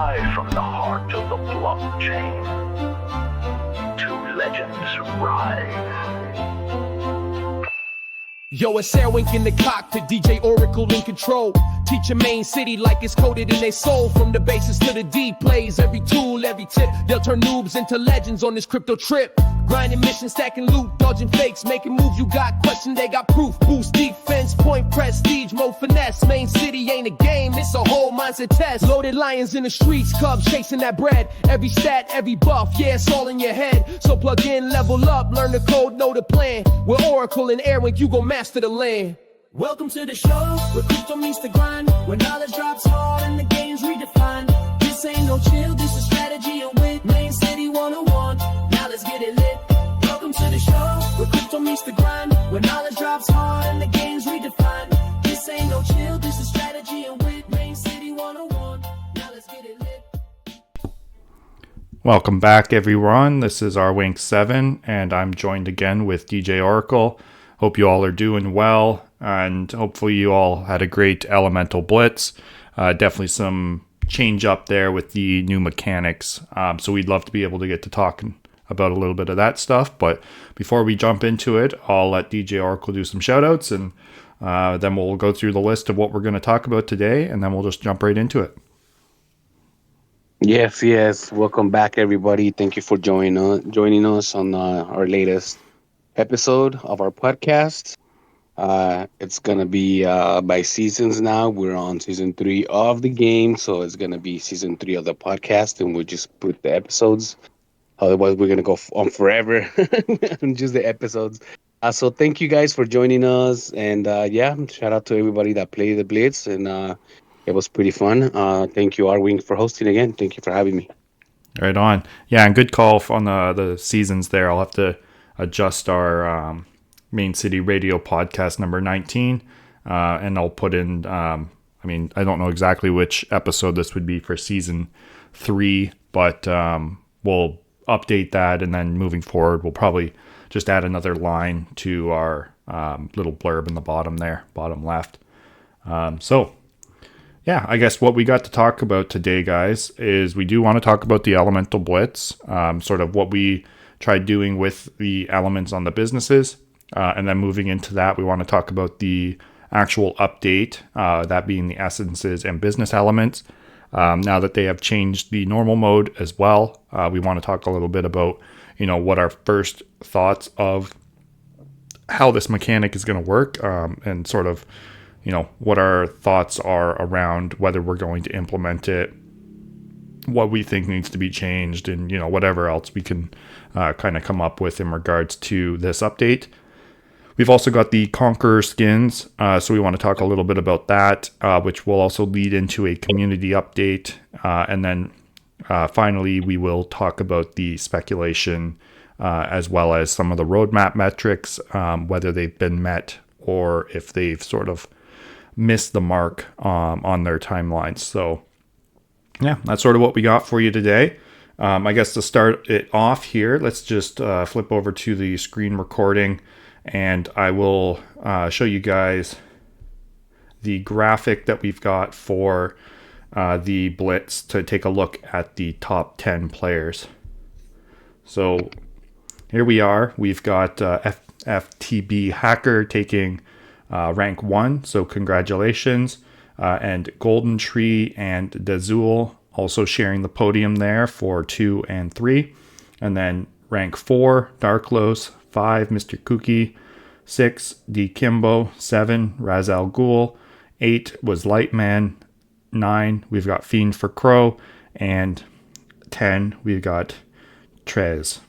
Live from the heart of the blockchain, two legends rise. Yo, it's Airwink in the cockpit, DJ Oracle in control. Teach main city like it's coded in their soul. From the basis to the D plays, every tool, every tip. They'll turn noobs into legends on this crypto trip. Grinding mission, stacking loot, dodging fakes, making moves. You got question, they got proof. Boost defense, point prestige, mo finesse. Main city ain't a game, it's a whole mindset test. Loaded lions in the streets, cubs chasing that bread. Every stat, every buff, yeah, it's all in your head. So plug in, level up, learn the code, know the plan. With Oracle and Airwink, you gon' master the land. Welcome to the show, where crypto meets the grind, where knowledge drops hard and the game's redefined. This ain't no chill, this is strategy and wit. Main City 101, now let's get it lit. Welcome to the show, where crypto meets the grind, where knowledge drops hard and the game's redefined. This ain't no chill, this is strategy and wit. Main City 101, now let's get it lit. Welcome back, everyone. This is our Wink 7, and I'm joined again with DJ Oracle. Hope you all are doing well, and hopefully you all had a great Elemental Blitz. Definitely some change up there with the new mechanics. So we'd love to be able to get to talking about a little bit of that stuff. But before we jump into it, I'll let DJ Oracle do some shout outs, and then we'll go through the list of what we're going to talk about today, and then we'll just jump right into it. Yes. Welcome back, everybody. Thank you for joining us on our latest episode of our podcast. It's gonna be by seasons now. We're on season 3 of the game, so it's gonna be season 3 of the podcast, and we'll just put the episodes. Otherwise, we're gonna go on forever on just the episodes. So thank you guys for joining us, and shout out to everybody that played the Blitz, and it was pretty fun. Thank you, Arwing, for hosting again. Thank you for having me. Right on. Yeah, and good call on the seasons there. I'll have to adjust our Main City Radio podcast number 19, and I'll put in, I don't know exactly which episode this would be for season 3, but we'll update that, and then moving forward, we'll probably just add another line to our little blurb in the bottom there, bottom left. I guess what we got to talk about today, guys, is we do want to talk about the Elemental Blitz, sort of what we tried doing with the elements on the businesses. And then moving into that, we want to talk about the actual update, that being the essences and business elements. Now that they have changed the normal mode as well, we want to talk a little bit about, what our first thoughts of how this mechanic is going to work, and sort of, what our thoughts are around whether we're going to implement it, what we think needs to be changed, and whatever else we can kind of come up with in regards to this update. We've also got the Conqueror Skins, so we want to talk a little bit about that, which will also lead into a community update, and then finally we will talk about the speculation, as well as some of the roadmap metrics, whether they've been met or if they've sort of missed the mark on their timelines. So yeah, that's sort of what we got for you today. I guess to start it off here, let's just flip over to the screen recording, and I will show you guys the graphic that we've got for the Blitz to take a look at the top 10 players. So here we are. We've got FTB Hacker taking rank 1, so congratulations. And Golden Tree and Dazul also sharing the podium there for 2 and 3. And then rank 4, Darklos, 5, Mr. Kooky, 6, D. Kimbo, 7, Raz Al Ghul, 8 was Lightman, 9, we've got Fiend for Crow, and 10, we've got Trez.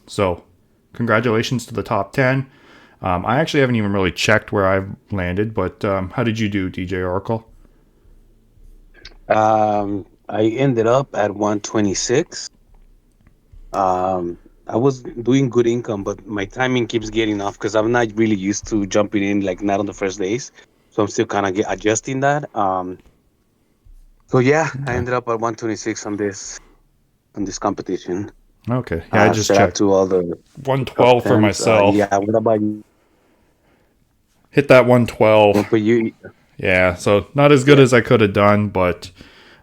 So, congratulations to the top 10. I actually haven't even really checked where I've landed, but how did you do, DJ Oracle? I ended up at 126. I was doing good income, but my timing keeps getting off because I'm not really used to jumping in, like not on the first days. So I'm still kind of adjusting that. I ended up at 126 on this competition. Okay. Yeah, I just checked to all the 112 for myself. What about you? Hit that 112. For you? Yeah, so not as good as I could have done, but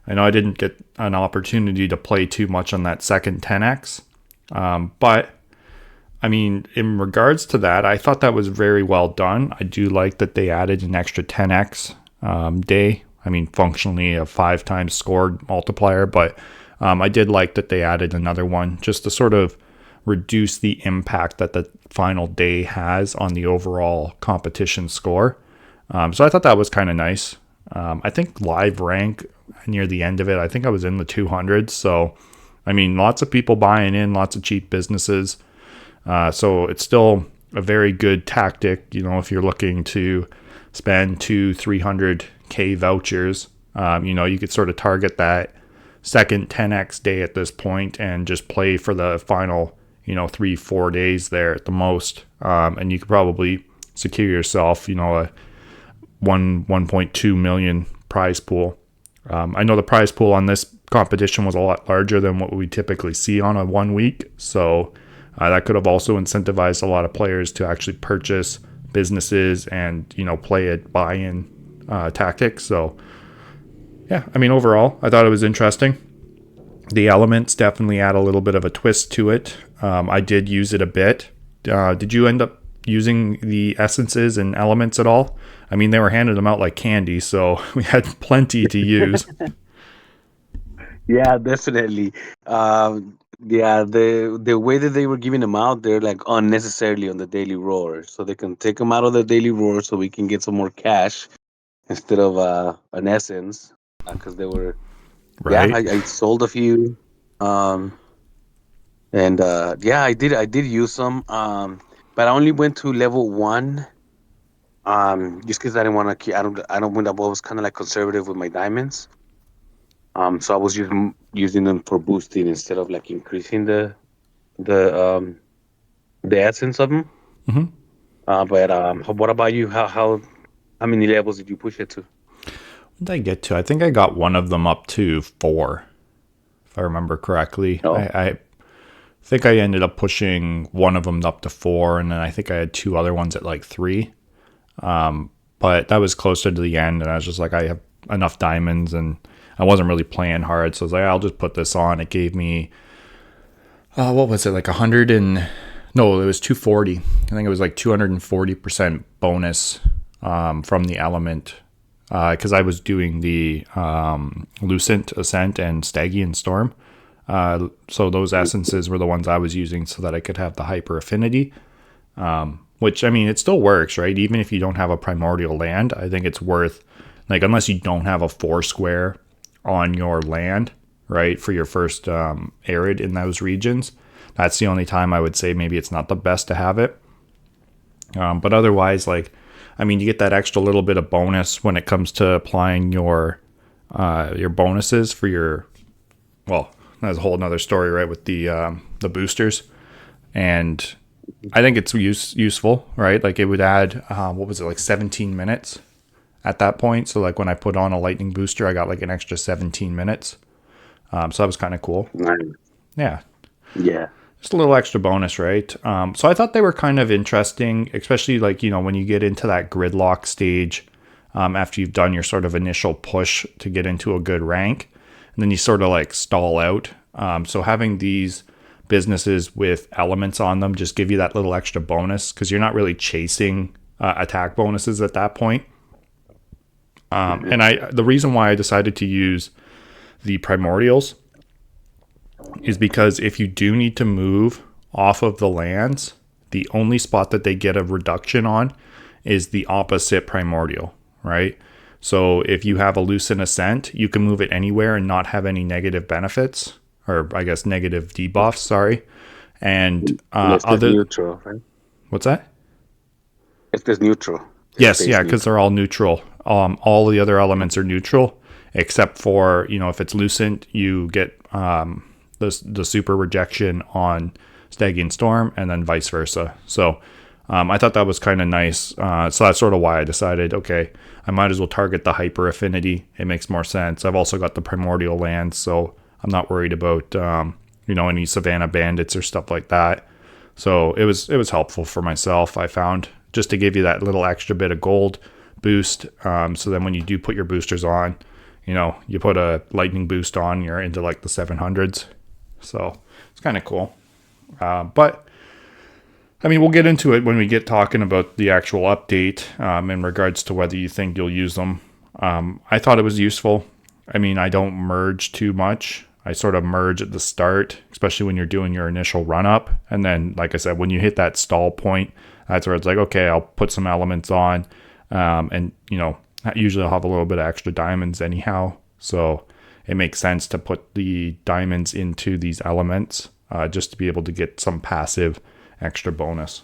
I know I didn't get an opportunity to play too much on that second 10x, but I mean, in regards to that, I thought that was very well done. I do like that they added an extra 10x day. I mean, functionally a 5 times scored multiplier, but I did like that they added another one just to sort of reduce the impact that the final day has on the overall competition score. So I thought that was kind of nice. I think live rank near the end of it, I think I was in the 200s. So, I mean, lots of people buying in, lots of cheap businesses. So it's still a very good tactic, if you're looking to spend 200-300K vouchers, you could sort of target that second 10x day at this point and just play for the final, 3-4 days there at the most. And you could probably secure yourself, a 1.2 million prize pool. I know the prize pool on this competition was a lot larger than what we typically see on a 1 week. So that could have also incentivized a lot of players to actually purchase businesses and, play a buy-in tactic. So, yeah, I mean, overall, I thought it was interesting. The elements definitely add a little bit of a twist to it. I did use it a bit. Did you end up using the essences and elements at all? I mean, they were handing them out like candy, so we had plenty to use. Yeah, definitely. Yeah, the way that they were giving them out, they're like unnecessarily on the daily roar, so they can take them out of the daily roar, so we can get some more cash instead of an essence, because they were. Right. Yeah, I sold a few, and yeah, I did use some, but I only went to level 1, just because I didn't want to. I was kind of like conservative with my diamonds. So I was using them for boosting instead of like increasing the essence of them. Mm-hmm. But what about you? How many levels did you push it to? What did I get to? I think I got one of them up to 4, if I remember correctly. Oh. I think I ended up pushing one of them up to 4, and then I think I had 2 other ones at like 3. But that was closer to the end, and I was just like, I have enough diamonds, and I wasn't really playing hard, so I was like, I'll just put this on. It gave me, what was it, like 100 and, no, it was 240. I think it was like 240% bonus from the element, because I was doing the Lucent, Ascent, and Stygian Storm. So those essences were the ones I was using so that I could have the hyper affinity, which, I mean, it still works, right? Even if you don't have a primordial land, I think it's worth, like, unless you don't have a 4 square on your land, right, for your first arid in those regions, that's the only time I would say maybe it's not the best to have it. But otherwise, like, I mean, you get that extra little bit of bonus when it comes to applying your bonuses for your, well, that's a whole nother story, right, with the boosters. And I think it's useful, right? Like, it would add, what was it, like 17 minutes at that point. So, like, when I put on a lightning booster, I got like an extra 17 minutes. So that was kind of cool. Nice. Yeah. Yeah. Just a little extra bonus, right? So I thought they were kind of interesting, especially like, when you get into that gridlock stage, after you've done your sort of initial push to get into a good rank, and then you sort of like stall out. So having these businesses with elements on them just give you that little extra bonus, because you're not really chasing attack bonuses at that point. And the reason why I decided to use the primordials is because if you do need to move off of the lands, the only spot that they get a reduction on is the opposite primordial, right? So if you have a Lucent Ascent, you can move it anywhere and not have any negative benefits, or I guess negative debuffs, sorry. And other neutral, right? What's that? If there's neutral. Yes, yeah, because they're all neutral. All the other elements are neutral, except for, if it's Lucent, you get the super rejection on Stygian Storm, and then vice versa. So I thought that was kind of nice. So that's sort of why I decided, okay, I might as well target the hyper affinity. It makes more sense. I've also got the primordial lands, so I'm not worried about any Savannah bandits or stuff like that. So it was helpful for myself, I found, just to give you that little extra bit of gold boost. So then when you do put your boosters on, you put a lightning boost on, you're into like the 700s. So it's kind of cool. But I mean, we'll get into it when we get talking about the actual update in regards to whether you think you'll use them. I thought it was useful. I mean, I don't merge too much. I sort of merge at the start, especially when you're doing your initial run up. And then, like I said, when you hit that stall point, that's where it's like, okay, I'll put some elements on. And, usually I'll have a little bit of extra diamonds anyhow. So it makes sense to put the diamonds into these elements just to be able to get some passive extra bonus.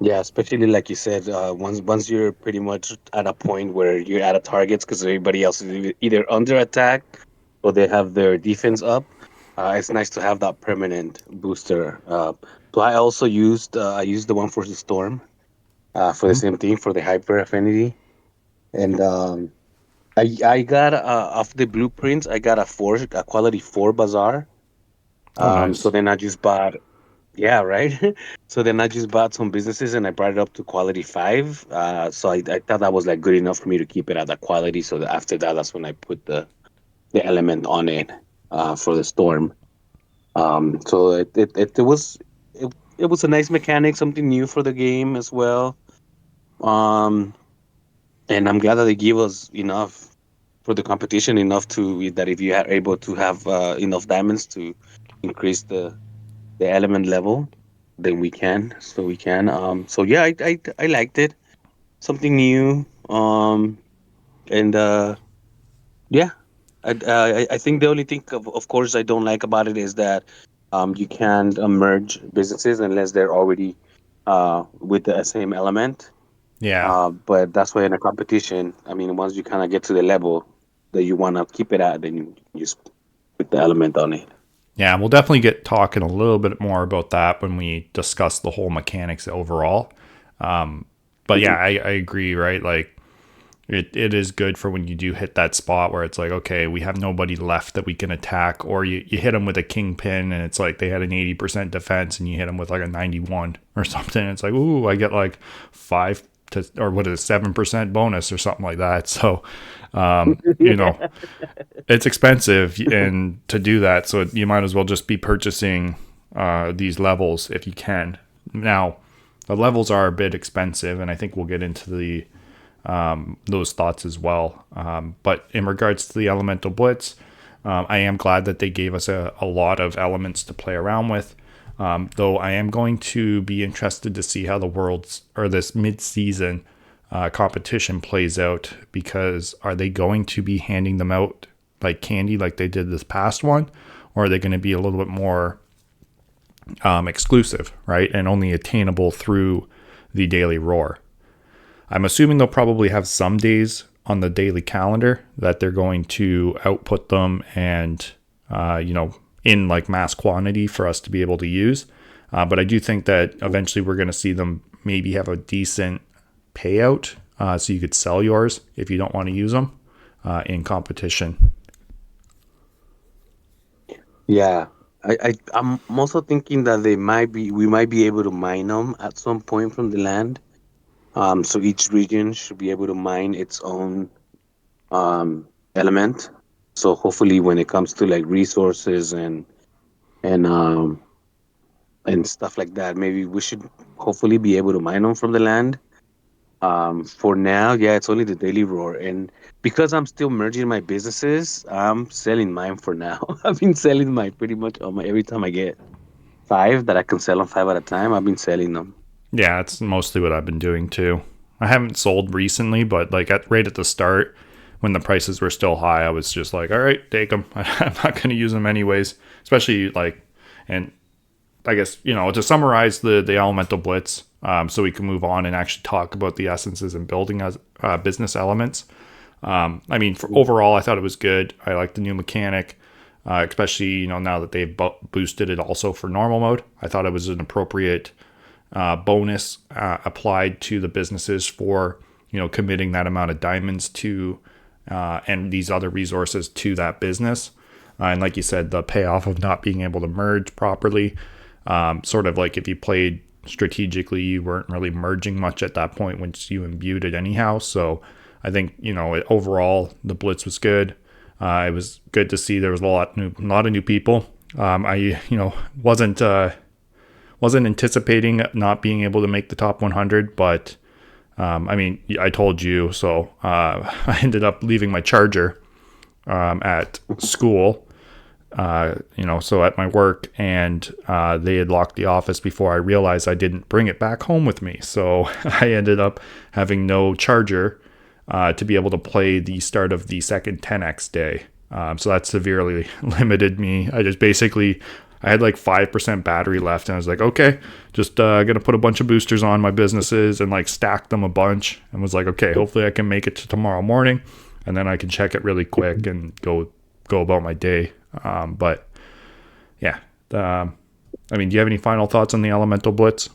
Yeah, especially like you said, once you're pretty much at a point where you're out of targets because everybody else is either under attack or they have their defense up. It's nice to have that permanent booster. So I also used the one for the storm for the same thing for the hyper affinity, and I got off the blueprints. I got a quality 4 bazaar. Oh, nice. So then I just bought. Yeah, right. So then I just bought some businesses and I brought it up to quality 5. So I thought that was like good enough for me to keep it at that quality. So that after that, that's when I put the element on it for the storm. So it was a nice mechanic, something new for the game as well. Um, and I'm glad that they give us enough for the competition, enough to that if you are able to have enough diamonds to increase the element level, then we can. So we can. So yeah, I liked it. Something new. And yeah, I think the only thing, of course, I don't like about it is that you can't merge businesses unless they're already with the same element. Yeah. But that's why in a competition, I mean, once you kind of get to the level that you want to keep it at, then you just put the element on it. Yeah, we'll definitely get talking a little bit more about that when we discuss the whole mechanics overall. But yeah, I agree, right? Like it is good for when you do hit that spot where it's like, okay, we have nobody left that we can attack, or you hit them with a kingpin and it's like they had an 80% defense and you hit them with like a 91 or something. It's like, ooh, I get like 5 to, or what is it, 7% bonus or something like that. So, it's expensive and to do that. So you might as well just be purchasing these levels if you can. Now, the levels are a bit expensive, and I think we'll get into the those thoughts as well. But in regards to the Elemental Blitz, I am glad that they gave us a lot of elements to play around with. Though I am going to be interested to see how the world's or this mid-season competition plays out, because are they going to be handing them out like candy like they did this past one, or are they going to be a little bit more exclusive, right, and only attainable through the daily roar? I'm assuming they'll probably have some days on the daily calendar that they're going to output them and in like mass quantity for us to be able to use. But I do think that eventually we're going to see them maybe have a decent payout, so you could sell yours if you don't want to use them in competition. Yeah, I'm also thinking that we might be able to mine them at some point from the land. So each region should be able to mine its own element. So hopefully, when it comes to like resources and um and stuff like that, maybe we should hopefully be able to mine them from the land. For now, yeah, it's only the daily roar, and because I'm still merging my businesses, I'm selling mine for now. I've been selling mine pretty much on every time I get 5 that I can sell them 5 at a time. I've been selling them. Yeah, it's mostly what I've been doing too. I haven't sold recently, but like right at the start, when the prices were still high, I was just like, all right, take them. I'm not going to use them anyways. Especially like, and I guess, to summarize the Elemental Blitz, so we can move on and actually talk about the essences and building as business elements. I mean, for overall, I thought it was good. I like the new mechanic, especially, now that they've boosted it also for normal mode. I thought it was an appropriate bonus applied to the businesses for, committing that amount of diamonds to and these other resources to that business. And like you said, the payoff of not being able to merge properly, sort of like if you played strategically, you weren't really merging much at that point once you imbued it anyhow. So I think, overall the Blitz was good. It was good to see there was a lot of new people. I wasn't anticipating not being able to make the top 100, but I told you, so I ended up leaving my charger at school, so at my work, and they had locked the office before I realized I didn't bring it back home with me. So I ended up having no charger to be able to play the start of the second 10x day. So that severely limited me. I had like 5% battery left, and I was like, okay, just gonna put a bunch of boosters on my businesses and like stack them a bunch, and was like, okay, hopefully I can make it to tomorrow morning, and then I can check it really quick and go about my day. But yeah, do you have any final thoughts on the Elemental Blitz?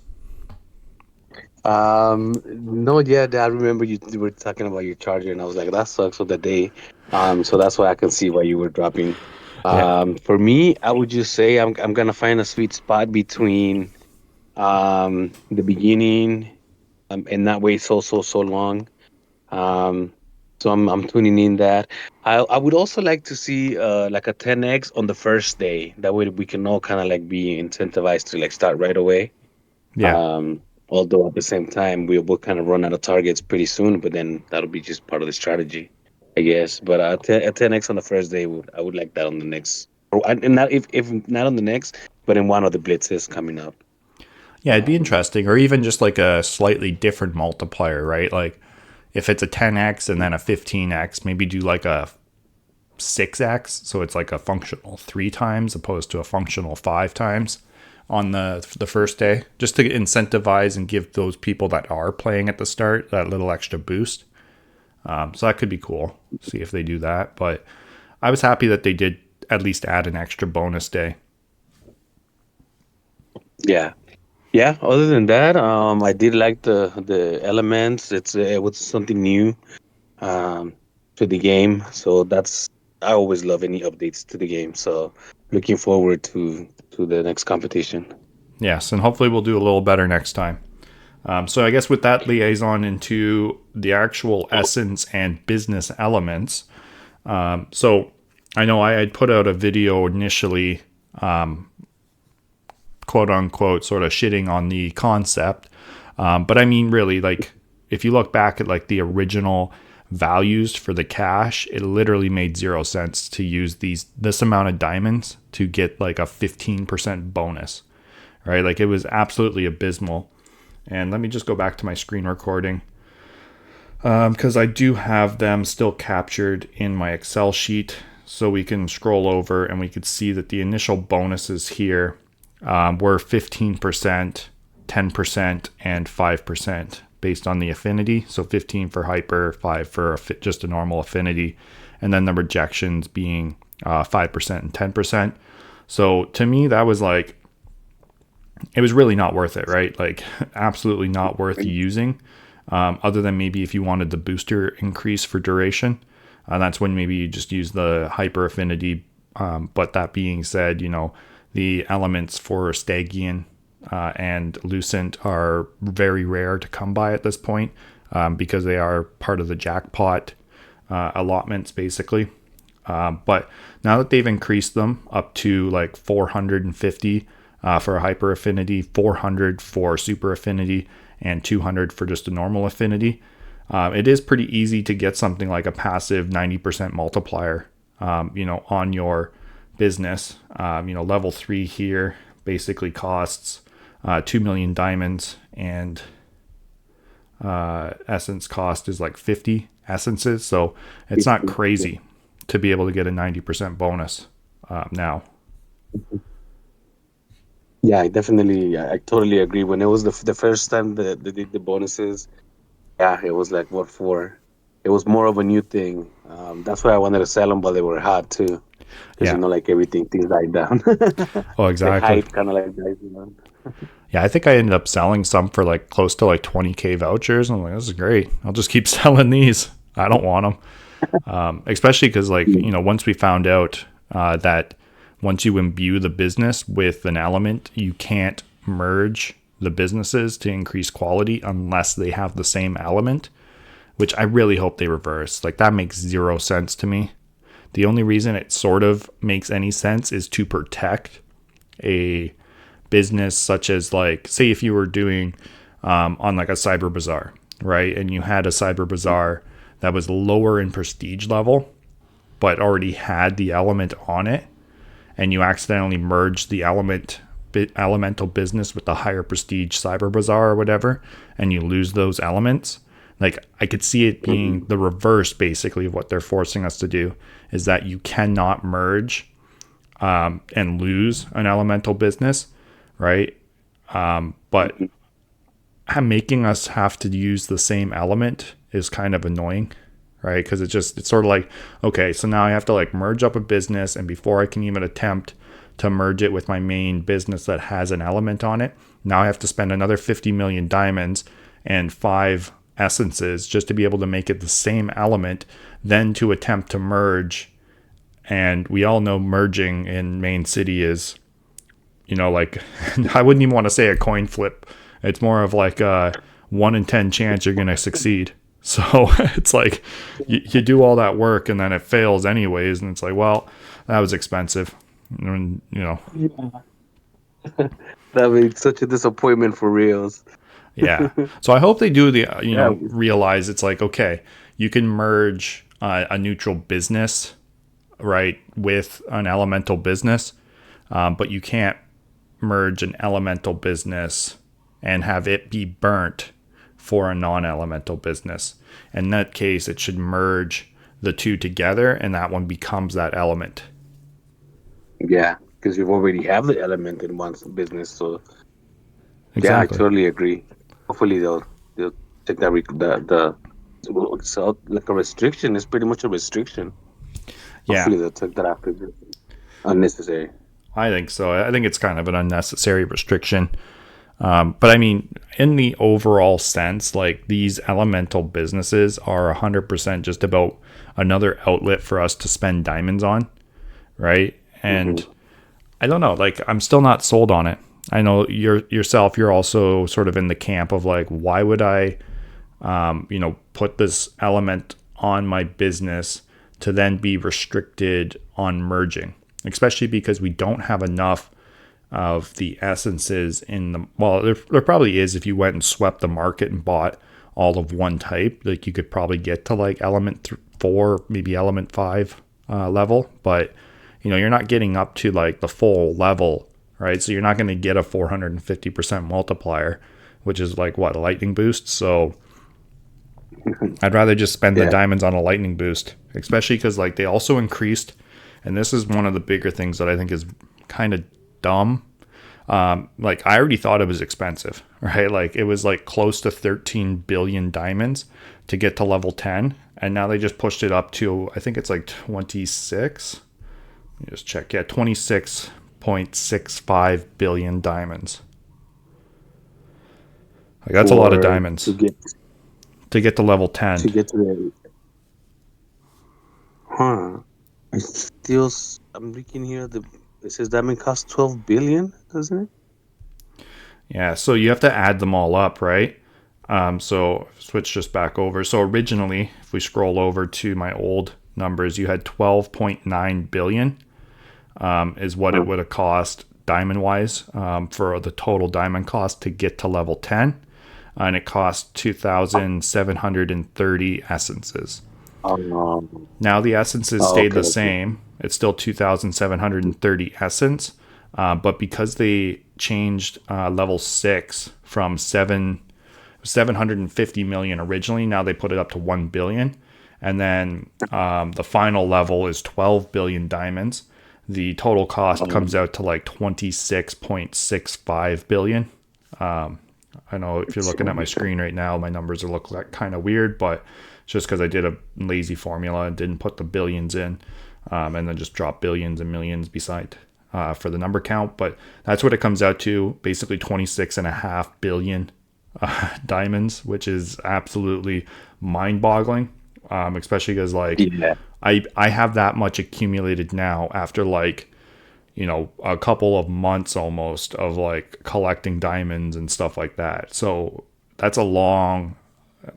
No, yeah, I remember you were talking about your charger, and I was like, that sucks for the day. So that's why I can see why you were dropping. Yeah. For me, I would just say I'm gonna find a sweet spot between the beginning and not wait so long. So I'm tuning in that. I would also like to see like a 10x on the first day. That way we can all kind of like be incentivized to like start right away. Yeah. Although at the same time we will kind of run out of targets pretty soon, but then that'll be just part of the strategy, I guess. But a 10x on the first day, I would like that on the next, and not if not on the next, but in one of the blitzes coming up. Yeah, it'd be interesting, or even just like a slightly different multiplier, right? Like if it's a 10x and then a 15x, maybe do like a 6x, so it's like a functional 3 times opposed to a functional 5 times on the first day, just to incentivize and give those people that are playing at the start that little extra boost. So that could be cool. See if they do that. But I was happy that they did at least add an extra bonus day. Yeah. Yeah, other than that, I did like the elements. It was something new to the game. So I always love any updates to the game. So looking forward to the next competition. Yes, and hopefully we'll do a little better next time. So I guess with that liaison into the actual essence and business elements. So I know I had put out a video initially, quote unquote, sort of shitting on the concept. But I mean, really, like if you look back at like the original values for the cash, it literally made 0 sense to use this amount of diamonds to get like a 15% bonus, right? Like it was absolutely abysmal. And let me just go back to my screen recording because I do have them still captured in my Excel sheet, so we can scroll over and we could see that the initial bonuses here were 15%, 10%, and 5% based on the affinity. So 15 for hyper, 5 for just a normal affinity, and then the rejections being 5% and 10%. So to me, that was like, it was really not worth it, right? Like absolutely not worth using, other than maybe if you wanted the booster increase for duration. That's when maybe you just use the hyper affinity. But that being said, the elements for Stygian and Lucent are very rare to come by at this point because they are part of the jackpot allotments, basically. But now that they've increased them up to like 450 for a hyper affinity, 400 for super affinity, and 200 for just a normal affinity, it is pretty easy to get something like a passive 90% multiplier, on your business. Level 3 here basically costs 2 million diamonds, and essence cost is like 50 essences. So it's not crazy to be able to get a 90% bonus now. Yeah, I totally agree. When it was the first time they did the bonuses, yeah, it was like what for? It was more of a new thing. That's why I wanted to sell them while they were hot too, because Yeah. like everything, things died down. Oh, exactly. The hype kind of like died. Yeah, I think I ended up selling some for like close to like 20K vouchers. I'm like, this is great. I'll just keep selling these. I don't want them. Especially because like, once we found out that once you imbue the business with an element, you can't merge the businesses to increase quality unless they have the same element, which I really hope they reverse. Like, that makes zero sense to me. The only reason it sort of makes any sense is to protect a business such as, like, say if you were doing on like a cyber bazaar, right? And you had a cyber bazaar that was lower in prestige level, but already had the element on it, and you accidentally merged the elemental business with the higher prestige cyber bazaar or whatever, and you lose those elements. Like, I could see it being the reverse, basically, of what they're forcing us to do, is that you cannot merge and lose an elemental business, right? But making us have to use the same element is kind of annoying, right? Because it's sort of like, okay, so now I have to like merge up a business, and before I can even attempt to merge it with my main business that has an element on it, now I have to spend another 50 million diamonds and 5 essences just to be able to make it the same element, then to attempt to merge. And we all know merging in Main City is, you know, like, I wouldn't even want to say a coin flip. It's more of like a 1 in 10 chance you're going to succeed. So it's like you do all that work and then it fails anyways. And it's like, well, that was expensive. And, you know. Yeah. That was such a disappointment for reals. Yeah. So I hope they do realize it's like, okay, you can merge a neutral business, right, with an elemental business, but you can't merge an elemental business and have it be burnt for a non-elemental business. In that case, it should merge the two together, and that one becomes that element. Yeah, because you already have the element in one business. So Exactly. yeah, I totally agree. Hopefully they'll take that so like a restriction is pretty much a restriction. Yeah. Hopefully they'll take that after. Unnecessary. I think so. I think it's kind of an unnecessary restriction. But I mean, in the overall sense, like, these elemental businesses are 100% just about another outlet for us to spend diamonds on, right? And I don't know, like, I'm still not sold on it. I know you're also sort of in the camp of like, why would I, put this element on my business to then be restricted on merging, especially because we don't have enough of the essences in the, well, there probably is if you went and swept the market and bought all of one type. Like, you could probably get to like element 4, maybe element 5 level, but you're not getting up to like the full level, right? So you're not going to get a 450% multiplier, which is like what, a lightning boost. So I'd rather just spend the diamonds on a lightning boost, especially because like they also increased, and this is one of the bigger things that I think is kind of dumb. Like, I already thought it was expensive, right? Like, it was like close to 13 billion diamonds to get to level 10, and now they just pushed it up to, I think it's like 26. Let me just check. Yeah, 26.65 billion diamonds. Like, that's a lot of diamonds to get to level 10. To get to the, I'm looking here. It says diamond costs 12 billion, doesn't it? Yeah, so you have to add them all up, right? So switch just back over. So originally, if we scroll over to my old numbers, you had 12.9 billion is what it would have cost diamond-wise for the total diamond cost to get to level 10. And it cost 2,730 essences. Now the essences stayed the same. It's still 2,730 essence. But because they changed level 6 from 750 million originally, now they put it up to 1 billion. And then the final level is 12 billion diamonds. The total cost comes out to like 26.65 billion. I know if you're looking at my screen right now, my numbers look like kind of weird, but it's just because I did a lazy formula and didn't put the billions in, and then just drop billions and millions beside for the number count. But that's what it comes out to, basically 26.5 billion diamonds, which is absolutely mind-boggling, especially because I have that much accumulated now after like, a couple of months almost of like collecting diamonds and stuff like that. So that's a long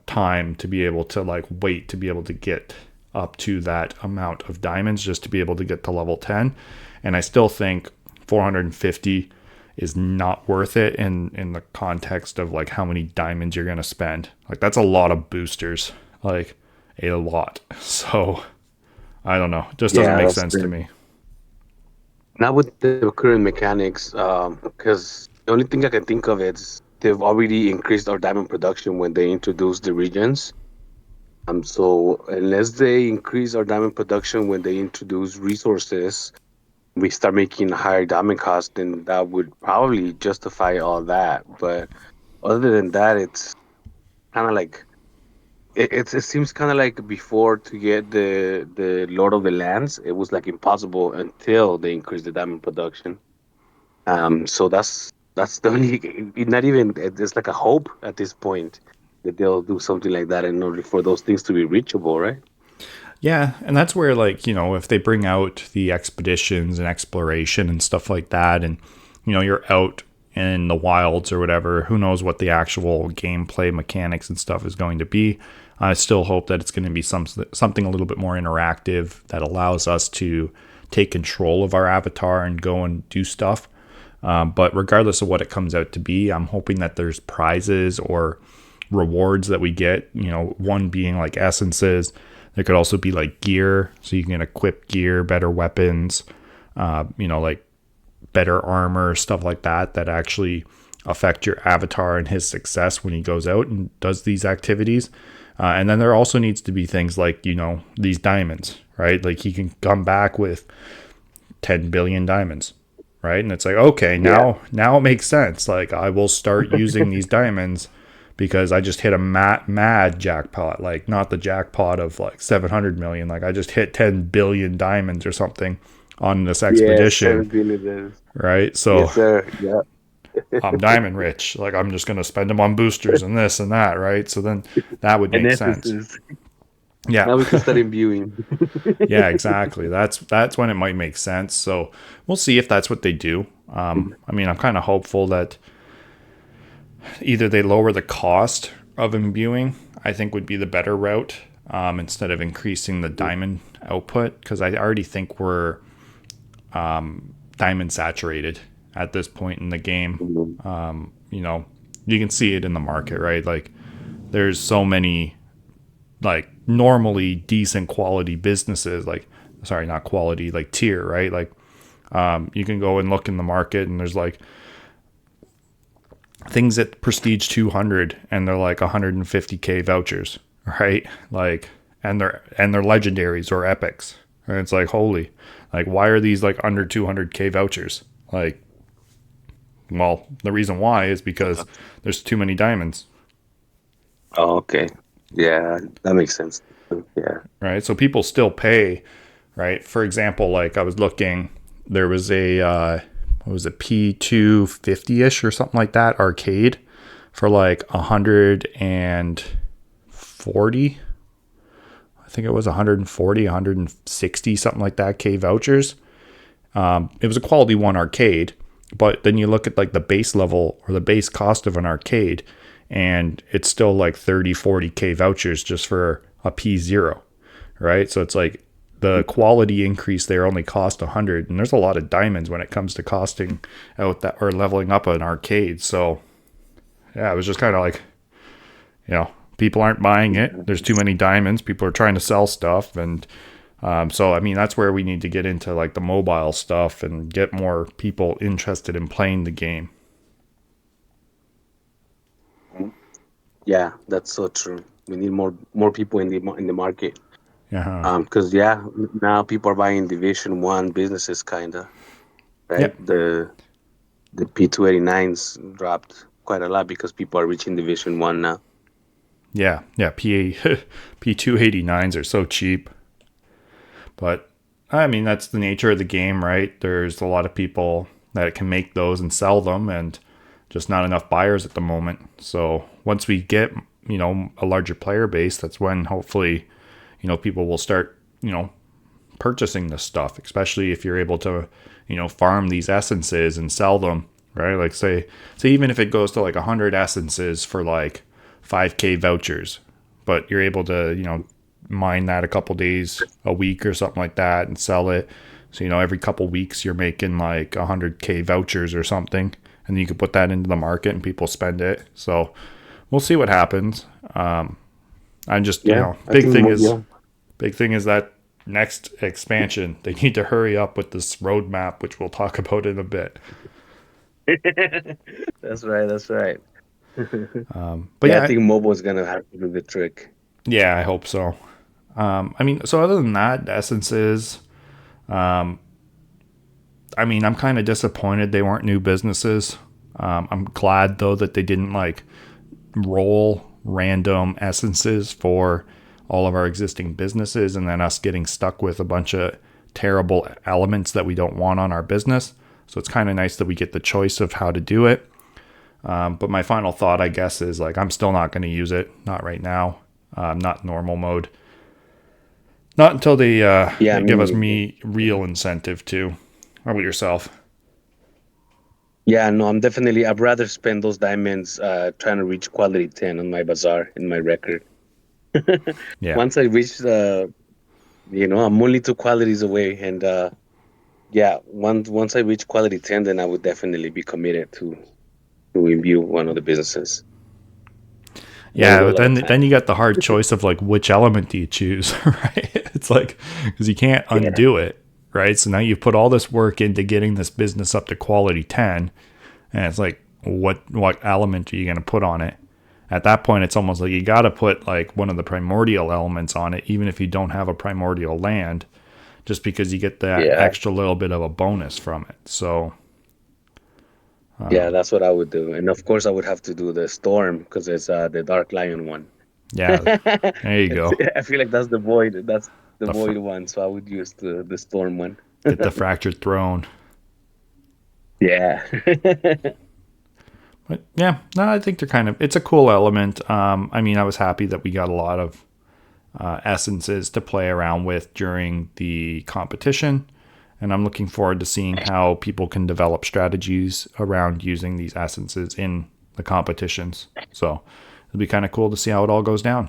time to be able to like wait to be able to get up to that amount of diamonds just to be able to get to level 10. And I still think 450 is not worth it in the context of like how many diamonds you're going to spend. Like that's a lot of boosters, like a lot. So I don't know. It just doesn't make sense to me. Not with the current mechanics, because the only thing I can think of is they've already increased our diamond production when they introduced the regions. So unless they increase our diamond production when they introduce resources, we start making a higher diamond cost, then that would probably justify all that. But other than that, it's kind of like it seems kind of like before to get the Lord of the Lands, it was like impossible until they increased the diamond production. So that's the only not even it's like a hope at this point that they'll do something like that in order for those things to be reachable, right? Yeah, and that's where like, if they bring out the expeditions and exploration and stuff like that, and you're out in the wilds or whatever, who knows what the actual gameplay mechanics and stuff is going to be. I still hope that it's going to be something a little bit more interactive that allows us to take control of our avatar and go and do stuff. But regardless of what it comes out to be, I'm hoping that there's prizes or rewards that we get, one being like essences. There could also be like gear, so you can equip gear, better weapons, like better armor, stuff like that actually affect your avatar and his success when he goes out and does these activities. And then there also needs to be things like, these diamonds, right? Like he can come back with 10 billion diamonds, right? And it's like, okay, now it makes sense. Like I will start using these diamonds because I just hit a mad jackpot, like not the jackpot of like 700 million. Like I just hit 10 billion diamonds or something on this expedition. Yeah, right? So yes, sir. Yeah. I'm diamond rich. Like I'm just going to spend them on boosters and this and that, right? So then that would make sense. Yeah. Now we can start imbuing. Yeah, exactly. That's when it might make sense. So we'll see if that's what they do. I mean, I'm kind of hopeful that either they lower the cost of imbuing, I think would be the better route, instead of increasing the diamond output, because I already think we're diamond saturated at this point in the game. You can see it in the market, right? Like there's so many like normally decent quality businesses, like sorry, not quality, like tier, right? Like you can go and look in the market and there's like things at prestige 200 and they're like 150k vouchers, right? Like and they're legendaries or epics, and it's like, holy, like why are these like under 200k vouchers? Like, well, the reason why is because there's too many diamonds. Oh, okay. Yeah, that makes sense. Yeah. Right. So people still pay, right? For example, like I was looking, there was a, what was it, P250-ish or something like that arcade for like 140. I think it was 140, 160, something like that, K vouchers. It was a quality one arcade, but then you look at like the base level or the base cost of an arcade, and it's still like 30, 40k vouchers just for a P0, right? So it's like the quality increase there only cost 100, and there's a lot of diamonds when it comes to costing out that or leveling up an arcade. So yeah, it was just kind of like, people aren't buying it. There's too many diamonds. People are trying to sell stuff, and so I mean that's where we need to get into like the mobile stuff and get more people interested in playing the game. Yeah, that's so true. We need more people in the market. Yeah. Because now people are buying Division 1 businesses, kinda, right? Yep. The P289s dropped quite a lot because people are reaching Division 1 now. Yeah. P289s are so cheap. But I mean, that's the nature of the game, right? There's a lot of people that can make those and sell them, and just not enough buyers at the moment. So once we get, a larger player base, that's when hopefully, people will start, purchasing this stuff, especially if you're able to, farm these essences and sell them, right? Like say even if it goes to like 100 essences for like 5K vouchers, but you're able to, mine that a couple days a week or something like that and sell it. So, every couple weeks you're making like 100K vouchers or something, and you can put that into the market and people spend it. So we'll see what happens. I'm just, big thing is that next expansion, they need to hurry up with this roadmap, which we'll talk about in a bit. That's right. But I think mobile is gonna have to do the trick. Yeah, I hope so. So other than that, essences, I'm kind of disappointed they weren't new businesses. I'm glad though that they didn't like roll random essences for all of our existing businesses and then us getting stuck with a bunch of terrible elements that we don't want on our business. So it's kind of nice that we get the choice of how to do it. But my final thought, I guess, is like I'm still not going to use it. Not right now. Not normal mode. Not until they give us real incentive to. How about yourself? Yeah, no, I'd rather spend those diamonds trying to reach quality 10 on my bazaar in my record. Yeah. Once I reach I'm only 2 qualities away, and once I reach quality 10, then I would definitely be committed to imbue one of the businesses. Yeah, but then you got the hard choice of like which element do you choose, right? It's like because you can't undo it, right? So now you put all this work into getting this business up to quality 10, and it's like what element are you going to put on it? At that point, it's almost like you got to put like one of the primordial elements on it, even if you don't have a primordial land, just because you get that extra little bit of a bonus from it. So. That's what I would do, and of course I would have to do the storm because it's the Dark Lion one. Yeah, there you go. I feel like that's the void. That's the void one, so I would use the storm one. Get the fractured throne. Yeah. But yeah, no, I think it's a cool element. I was happy that we got a lot of essences to play around with during the competition. And I'm looking forward to seeing how people can develop strategies around using these essences in the competitions. So it'll be kind of cool to see how it all goes down.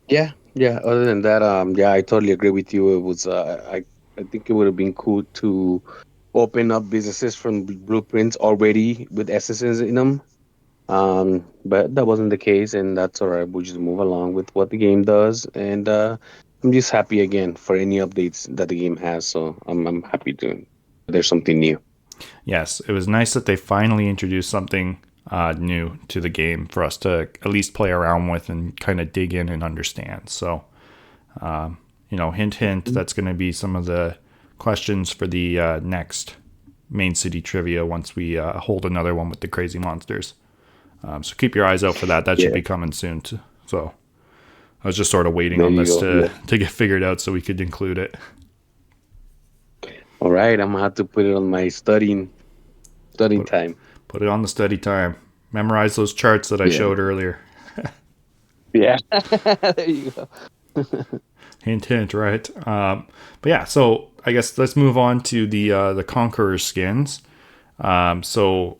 Yeah. Other than that, I totally agree with you. It was, I think it would have been cool to open up businesses from blueprints already with essences in them. But that wasn't the case, and that's all right. We'll just move along with what the game does, and I'm just happy again for any updates that the game has. So I'm happy there's something new. Yes, it was nice that they finally introduced something new to the game for us to at least play around with and kind of dig in and understand. So, hint, that's going to be some of the questions for the next main city trivia once we hold another one with the crazy monsters. So keep your eyes out for that. That should be coming soon. So I was just sort of waiting on this to get figured out so we could include it. All right, I'm gonna have to put it on my studying time. Put it on the study time. Memorize those charts that I showed earlier. Yeah, there you go. Hint, right? But yeah, so I guess let's move on to the Conqueror skins. So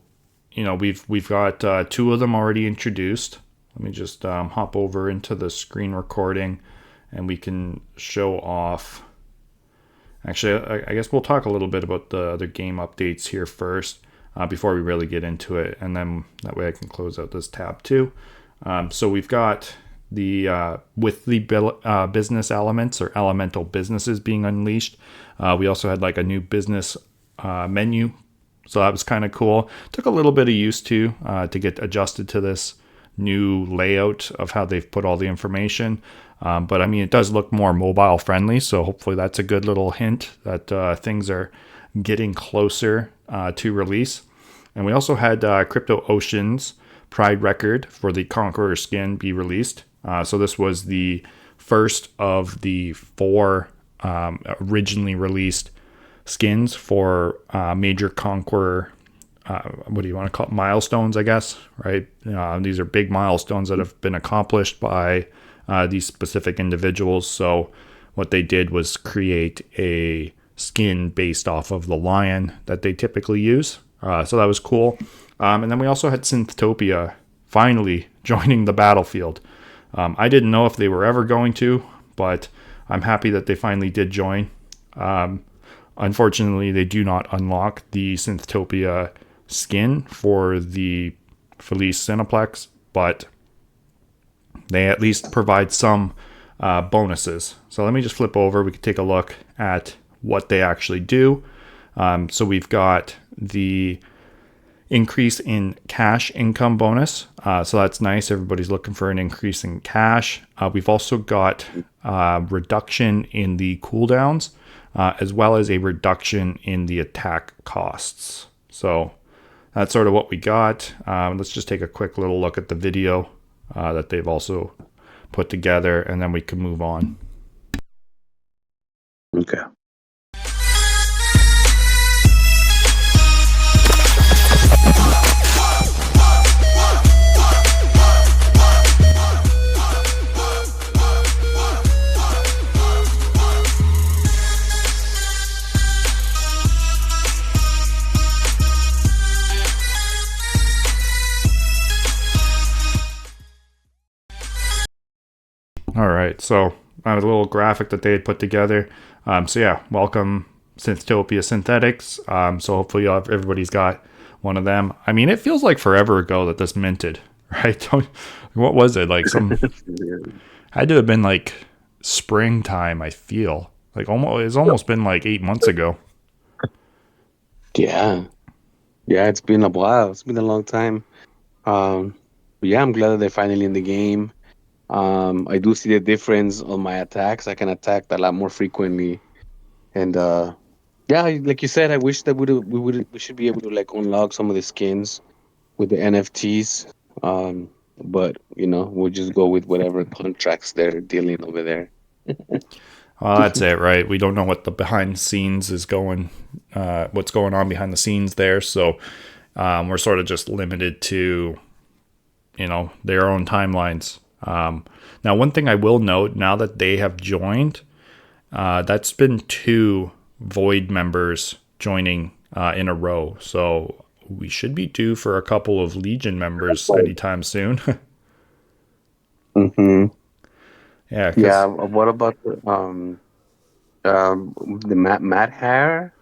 we've got 2 of them already introduced. Let me just hop over into the screen recording, and we can show off. Actually, I guess we'll talk a little bit about the other game updates here first before we really get into it, and then that way I can close out this tab too. So we've got with the business elements or elemental businesses being unleashed. We also had like a new business menu. So that was kind of cool. Took a little bit of use to get adjusted to this new layout of how they've put all the information. But it does look more mobile friendly. So hopefully that's a good little hint that things are getting closer to release. And we also had Crypto Ocean's Pride Record for the Conqueror skin be released. So this was the first of the 4 originally released skins for major Conqueror, what do you want to call it? Milestones, I guess, right? These are big milestones that have been accomplished by these specific individuals. So what they did was create a skin based off of the lion that they typically use. So that was cool. And then we also had Synthtopia finally joining the battlefield. I didn't know if they were ever going to, but I'm happy that they finally did join. Unfortunately, they do not unlock the Synthtopia skin for the Felice Cineplex, but they at least provide some bonuses. So let me just flip over. We can take a look at what they actually do. So we've got the increase in cash income bonus. So that's nice. Everybody's looking for an increase in cash. We've also got reduction in the cooldowns, as well as a reduction in the attack costs. So that's sort of what we got. Let's just take a quick little look at the video that they've also put together, and then we can move on. Okay. All right, so a little graphic that they had put together. So yeah, welcome Synthtopia Synthetics. So hopefully everybody's got one of them. I mean, it feels like forever ago that this minted, right? What was it like? Had to have been like springtime. I feel like it's almost been like 8 months ago. Yeah, it's been a while. It's been a long time. But yeah, I'm glad that they're finally in the game. I do see the difference on my attacks. I can attack a lot more frequently, and yeah, like you said, I wish that we should be able to like unlock some of the skins with the NFTs. But we'll just go with whatever contracts they're dealing over there. Well, that's it, right? We don't know what the behind the scenes is going, what's going on behind the scenes there. So we're sort of just limited to, their own timelines. Now, one thing I will note, now that they have joined, that's been 2 Void members joining in a row. So we should be due for a couple of Legion members anytime soon. Mm-hmm. Yeah. Yeah. What about the Matt Hair?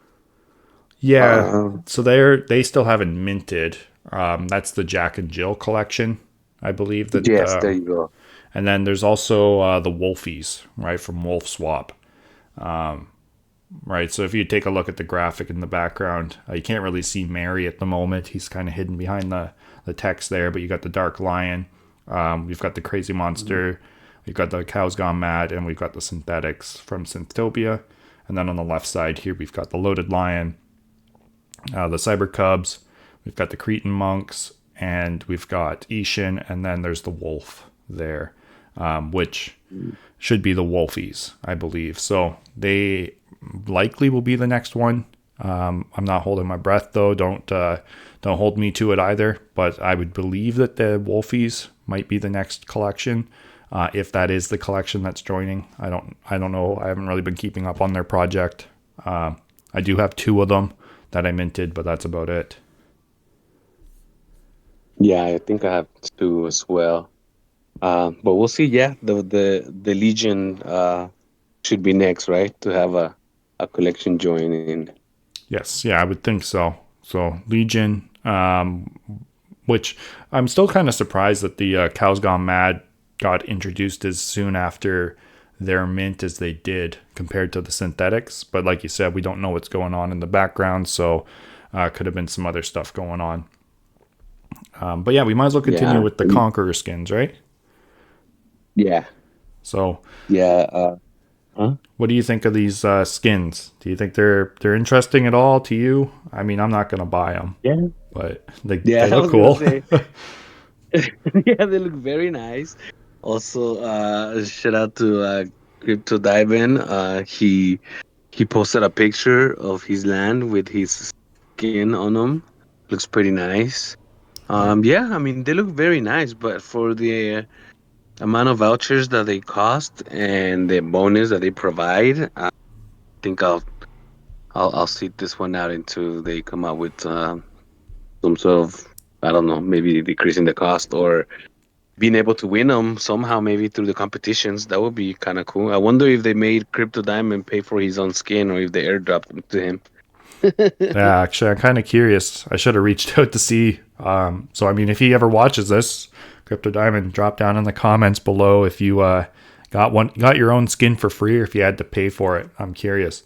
Yeah. So they still haven't minted. That's the Jack and Jill collection, I believe. Yes, there you go. And then there's also the Wolfies, right, from Wolf Swap. Right, so if you take a look at the graphic in the background, you can't really see Mary at the moment. He's kind of hidden behind the text there, but you got the Dark Lion. We've got the Crazy Monster. We've got the Cows Gone Mad, and we've got the Synthetics from Synthtopia. And then on the left side here, we've got the Loaded Lion, the Cyber Cubs. We've got the Cretan Monks, and we've got Ishin, and then there's the Wolf there, which should be the Wolfies, I believe. So they likely will be the next one. I'm not holding my breath though. Don't hold me to it either. But I would believe that the Wolfies might be the next collection, if that is the collection that's joining. I don't know. I haven't really been keeping up on their project. I do have 2 of them that I minted, but that's about it. Yeah, I think I have 2 as well. But we'll see. Yeah, the Legion should be next, right? To have a collection join in. Yes, yeah, I would think so. So Legion, which I'm still kind of surprised that the Cows Gone Mad got introduced as soon after their mint as they did compared to the Synthetics. But like you said, we don't know what's going on in the background, so could have been some other stuff going on. But yeah, we might as well continue with the Conqueror skins, right? Yeah. So yeah. What do you think of these skins? Do you think they're interesting at all to you? I mean, I'm not going to buy them. Yeah. But they look cool. Yeah, they look very nice. Also, shout out to Crypto Diven. He posted a picture of his land with his skin on them. Looks pretty nice. Yeah, I mean, they look very nice, but for the amount of vouchers that they cost and the bonus that they provide, I think I'll sit this one out until they come out with some sort of I don't know, maybe decreasing the cost or being able to win them somehow, maybe through the competitions. That would be kind of cool. I wonder if they made Crypto Diamond pay for his own skin or if they airdropped them to him. Yeah, actually, I'm kind of curious. I should have reached out to see. So, I mean, if he ever watches this, Crypto Diamond, drop down in the comments below if you got your own skin for free or if you had to pay for it. I'm curious.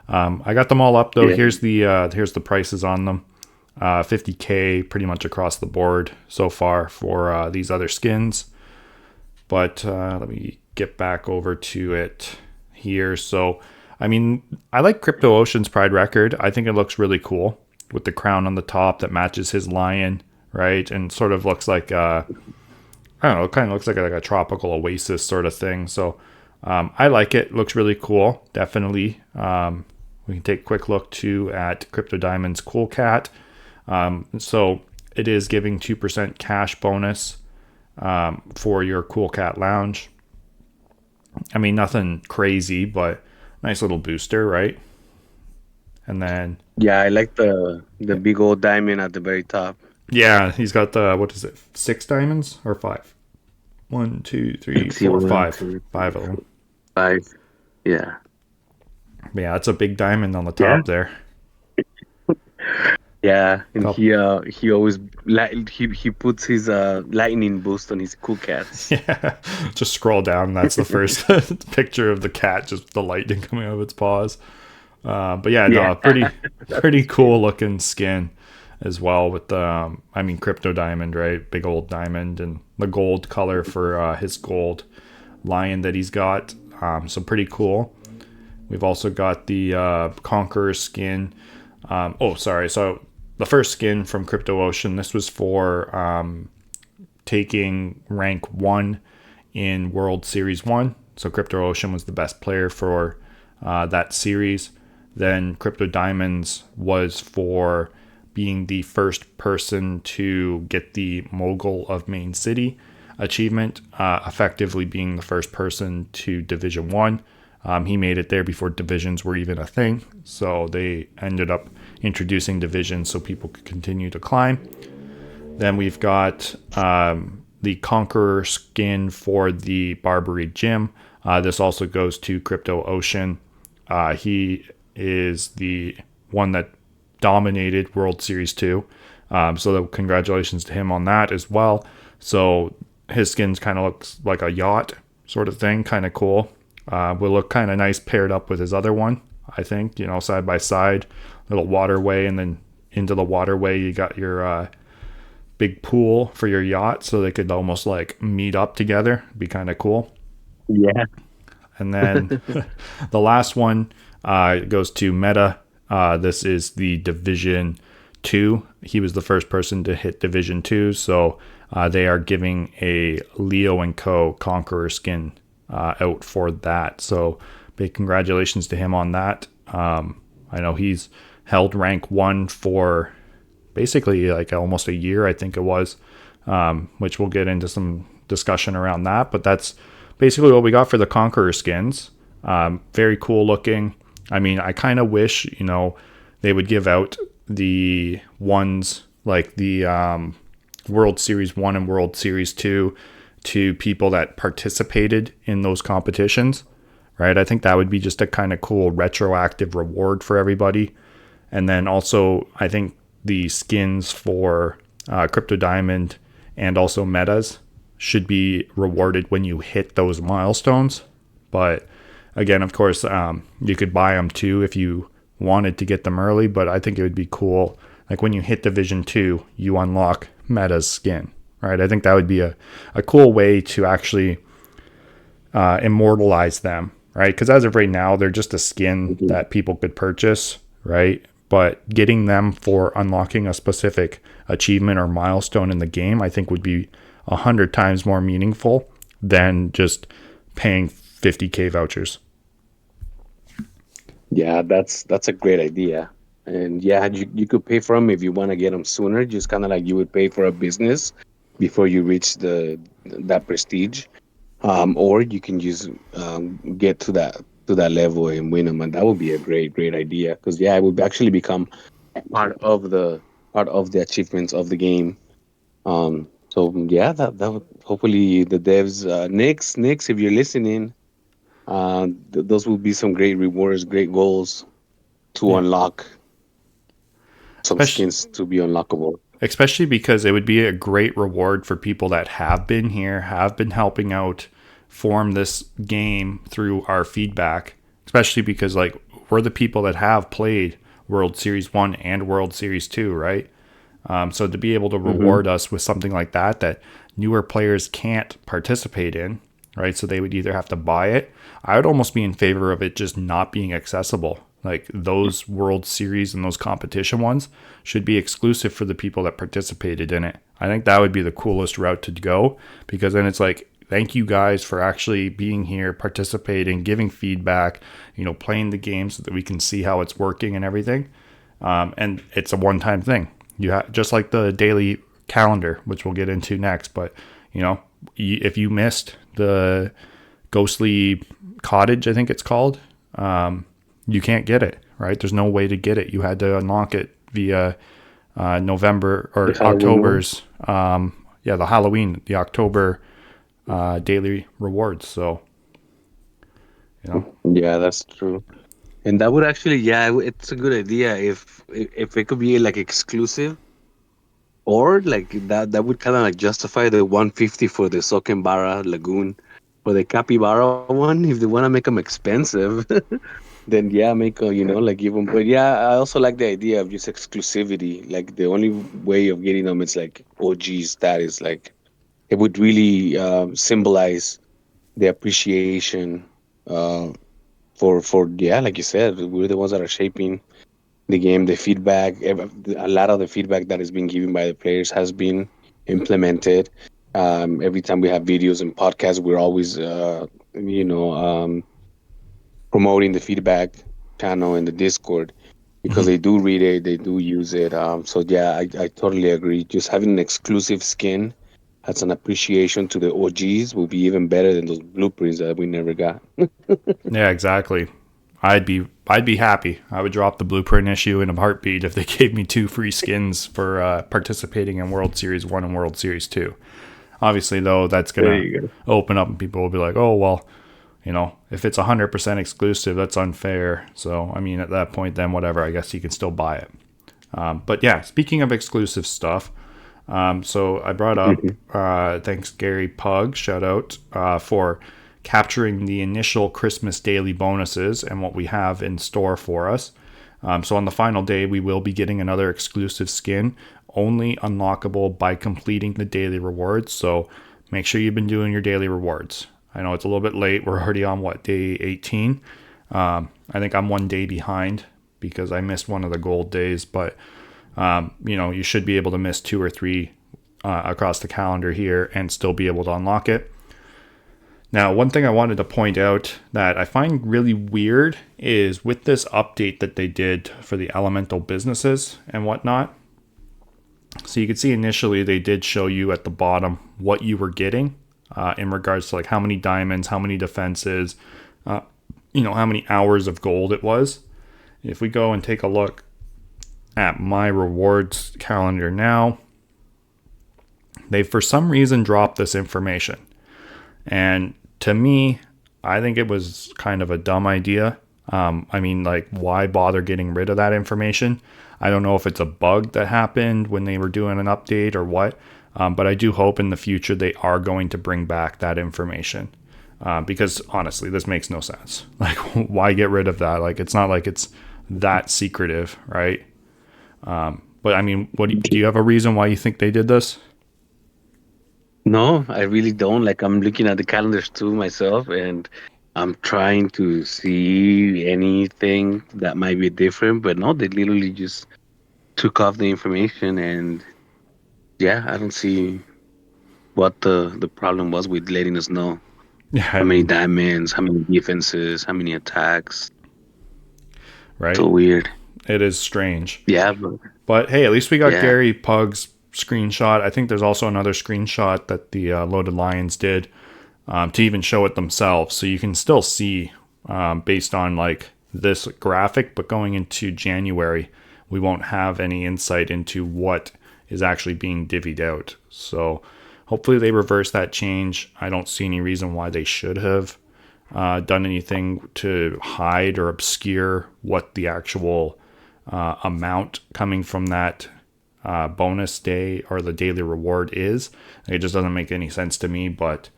I got them all up though. Yeah. Here's the prices on them. 50K pretty much across the board so far for these other skins. But let me get back over to it here. So, I mean, I like Crypto Ocean's Pride record. I think it looks really cool with the crown on the top that matches his lion, right? And sort of looks like I don't know, it kind of looks like a tropical oasis sort of thing. So I like it. Looks really cool. Definitely. We can take a quick look too at Crypto Diamond's Cool Cat. So it is giving 2% cash bonus for your Cool Cat Lounge. I mean, nothing crazy, but nice little booster, right? And then, Yeah, I like the big old diamond at the very top. yeah, he's got the, what is it, 6 diamonds or 5? 1, 2, 3, Let's see, 4, one, 5. two, 5 of them. 5. Yeah. But yeah, that's a big diamond on the Yeah. top there. Yeah, and Couple. he always he puts his lightning boost on his cool cats. Yeah, just scroll down. That's the first picture of the cat, just the lightning coming out of its paws. But yeah, Yeah. no, pretty cool looking skin as well with the, I mean, Crypto Diamond, right? Big old diamond and the gold color for his gold lion that he's got. So pretty cool. We've also got the Conqueror skin. So the first skin from Crypto Ocean, this was for taking rank 1 in World Series 1. So Crypto Ocean was the best player for that series. Then Crypto Diamonds was for being the first person to get the Mogul of Main City achievement, effectively being the first person to Division 1. He made it there before divisions were even a thing, so they ended up introducing divisions so people could continue to climb. Then we've got the Conqueror skin for the Barbary Gym. This also goes to Crypto Ocean. He is the one that dominated World Series 2. So congratulations to him on that as well. So his skins kind of looks like a yacht sort of thing, kind of cool. Will look kind of nice paired up with his other one, I think, side by side, little waterway, and then into the waterway you got your big pool for your yacht, so they could almost like meet up together. Be kind of cool. Yeah. And then the last one goes to Meta. This is the Division 2. He was the first person to hit Division 2, so they are giving a Leo & Co. Conqueror skin out for that. So big congratulations to him on that. I know he's held rank 1 for basically like almost a year, I think it was, which we'll get into some discussion around that. But that's basically what we got for the Conqueror skins. Very cool looking. I mean, I kind of wish, they would give out the ones like the World Series 1 and World Series 2 to people that participated in those competitions, right? I think that would be just a kind of cool retroactive reward for everybody. And then also, I think the skins for Crypto Diamond and also Metas should be rewarded when you hit those milestones. But again, of course, you could buy them too if you wanted to get them early, but I think it would be cool. Like when you hit Division 2, you unlock Meta's skin, right? I think that would be a cool way to actually immortalize them, right? Because as of right now, they're just a skin that people could purchase, right? But getting them for unlocking a specific achievement or milestone in the game, I think would be 100 times more meaningful than just paying 50K vouchers. Yeah, that's a great idea. And yeah, you could pay for them if you want to get them sooner, just kind of like you would pay for a business before you reach that prestige. Or you can just get to that level and win them, and that would be a great idea. Because yeah, it would actually become part of the achievements of the game. So yeah, that would hopefully the devs, Nix, if you're listening, those will be some great rewards, great goals to Yeah. unlock some Especially skins to be unlockable. especially because it would be a great reward for people that have been here, have been helping out form this game through our feedback, especially because like we're the people that have played World Series 1 and World Series 2, right? So to be able to Hmm. reward us with something like that newer players can't participate in, right? So they would either have to buy it. I would almost be in favor of it just not being accessible. Like those World Series and those competition ones should be exclusive for the people that participated in it. I think that would be the coolest route to go, because then it's like, thank you guys for actually being here, participating, giving feedback, playing the game so that we can see how it's working and everything. And it's a one-time thing. Just like the daily calendar, which we'll get into next. But if you missed the Ghostly Cottage, I think it's called, you can't get it. Right? There's no way to get it. You had to unlock it via November The or Halloween one. October's. The Halloween, the October daily rewards. So Yeah, that's true. And that would actually, yeah, it's a good idea if it could be like exclusive, or like that would kind of like justify the 150 for the Sokembara Lagoon, for the Capybara one. If they want to make them expensive, then yeah, make like give them. But yeah, I also like the idea of just exclusivity. Like the only way of getting them is like OG status. Like it would really symbolize the appreciation uh, for yeah, like you said, we're the ones that are shaping the game. The feedback, a lot of the feedback that is being given by the players has been implemented. Every time we have videos and podcasts, we're always you know um, promoting the feedback channel in the Discord, because mhm. they do read it, they do use it. So yeah, I totally agree. Just having an exclusive skin as an appreciation to the OGs will be even better than those blueprints that we never got. Yeah, exactly. I'd be happy. I would drop the blueprint issue in a heartbeat if they gave me 2 free skins for participating in World Series 1 and World Series 2. Obviously, though, that's There gonna you go. open up and people will be like, "Oh, well, if it's 100% exclusive, that's unfair." So, I mean, at that point, then whatever. I guess you can still buy it. But yeah, speaking of exclusive stuff, so I brought up, Mhm. thanks Gary Pug, shout out, for capturing the initial Christmas daily bonuses and what we have in store for us. So on the final day, we will be getting another exclusive skin, only unlockable by completing the daily rewards. So make sure you've been doing your daily rewards. I know it's a little bit late. We're already on day 18. I think I'm 1 day behind because I missed one of the gold days, but you should be able to miss 2 or 3 across the calendar here and still be able to unlock it. Now, one thing I wanted to point out that I find really weird is with this update that they did for the elemental businesses and whatnot. So you can see initially they did show you at the bottom what you were getting in regards to like how many diamonds, how many defenses, how many hours of gold it was. If we go and take a look at my rewards calendar now, they for some reason dropped this information. And to me, I think it was kind of a dumb idea. Like, why bother getting rid of that information? I don't know if it's a bug that happened when they were doing an update or what, but I do hope in the future they are going to bring back that information. Because honestly, this makes no sense. Like, why get rid of that? Like, it's not like it's that secretive, right? But I mean, do you have a reason why you think they did this? No, I really don't. Like I'm looking at the calendars too myself, and I'm trying to see anything that might be different. But no, they literally just took off the information, and yeah, I don't see what the problem was with letting us know Yeah, I how many mean, diamonds, how many defenses, how many attacks. So right? weird. It is strange. Yeah, but But hey, at least we got yeah. Gary Pug's screenshot. I think there's also another screenshot that the Loaded Lions did to even show it themselves. So you can still see based on like this graphic, but going into January, we won't have any insight into what is actually being divvied out. So hopefully they reverse that change. I don't see any reason why they should have done anything to hide or obscure what the actual amount coming from that bonus day or the daily reward is. It just doesn't make any sense to me. But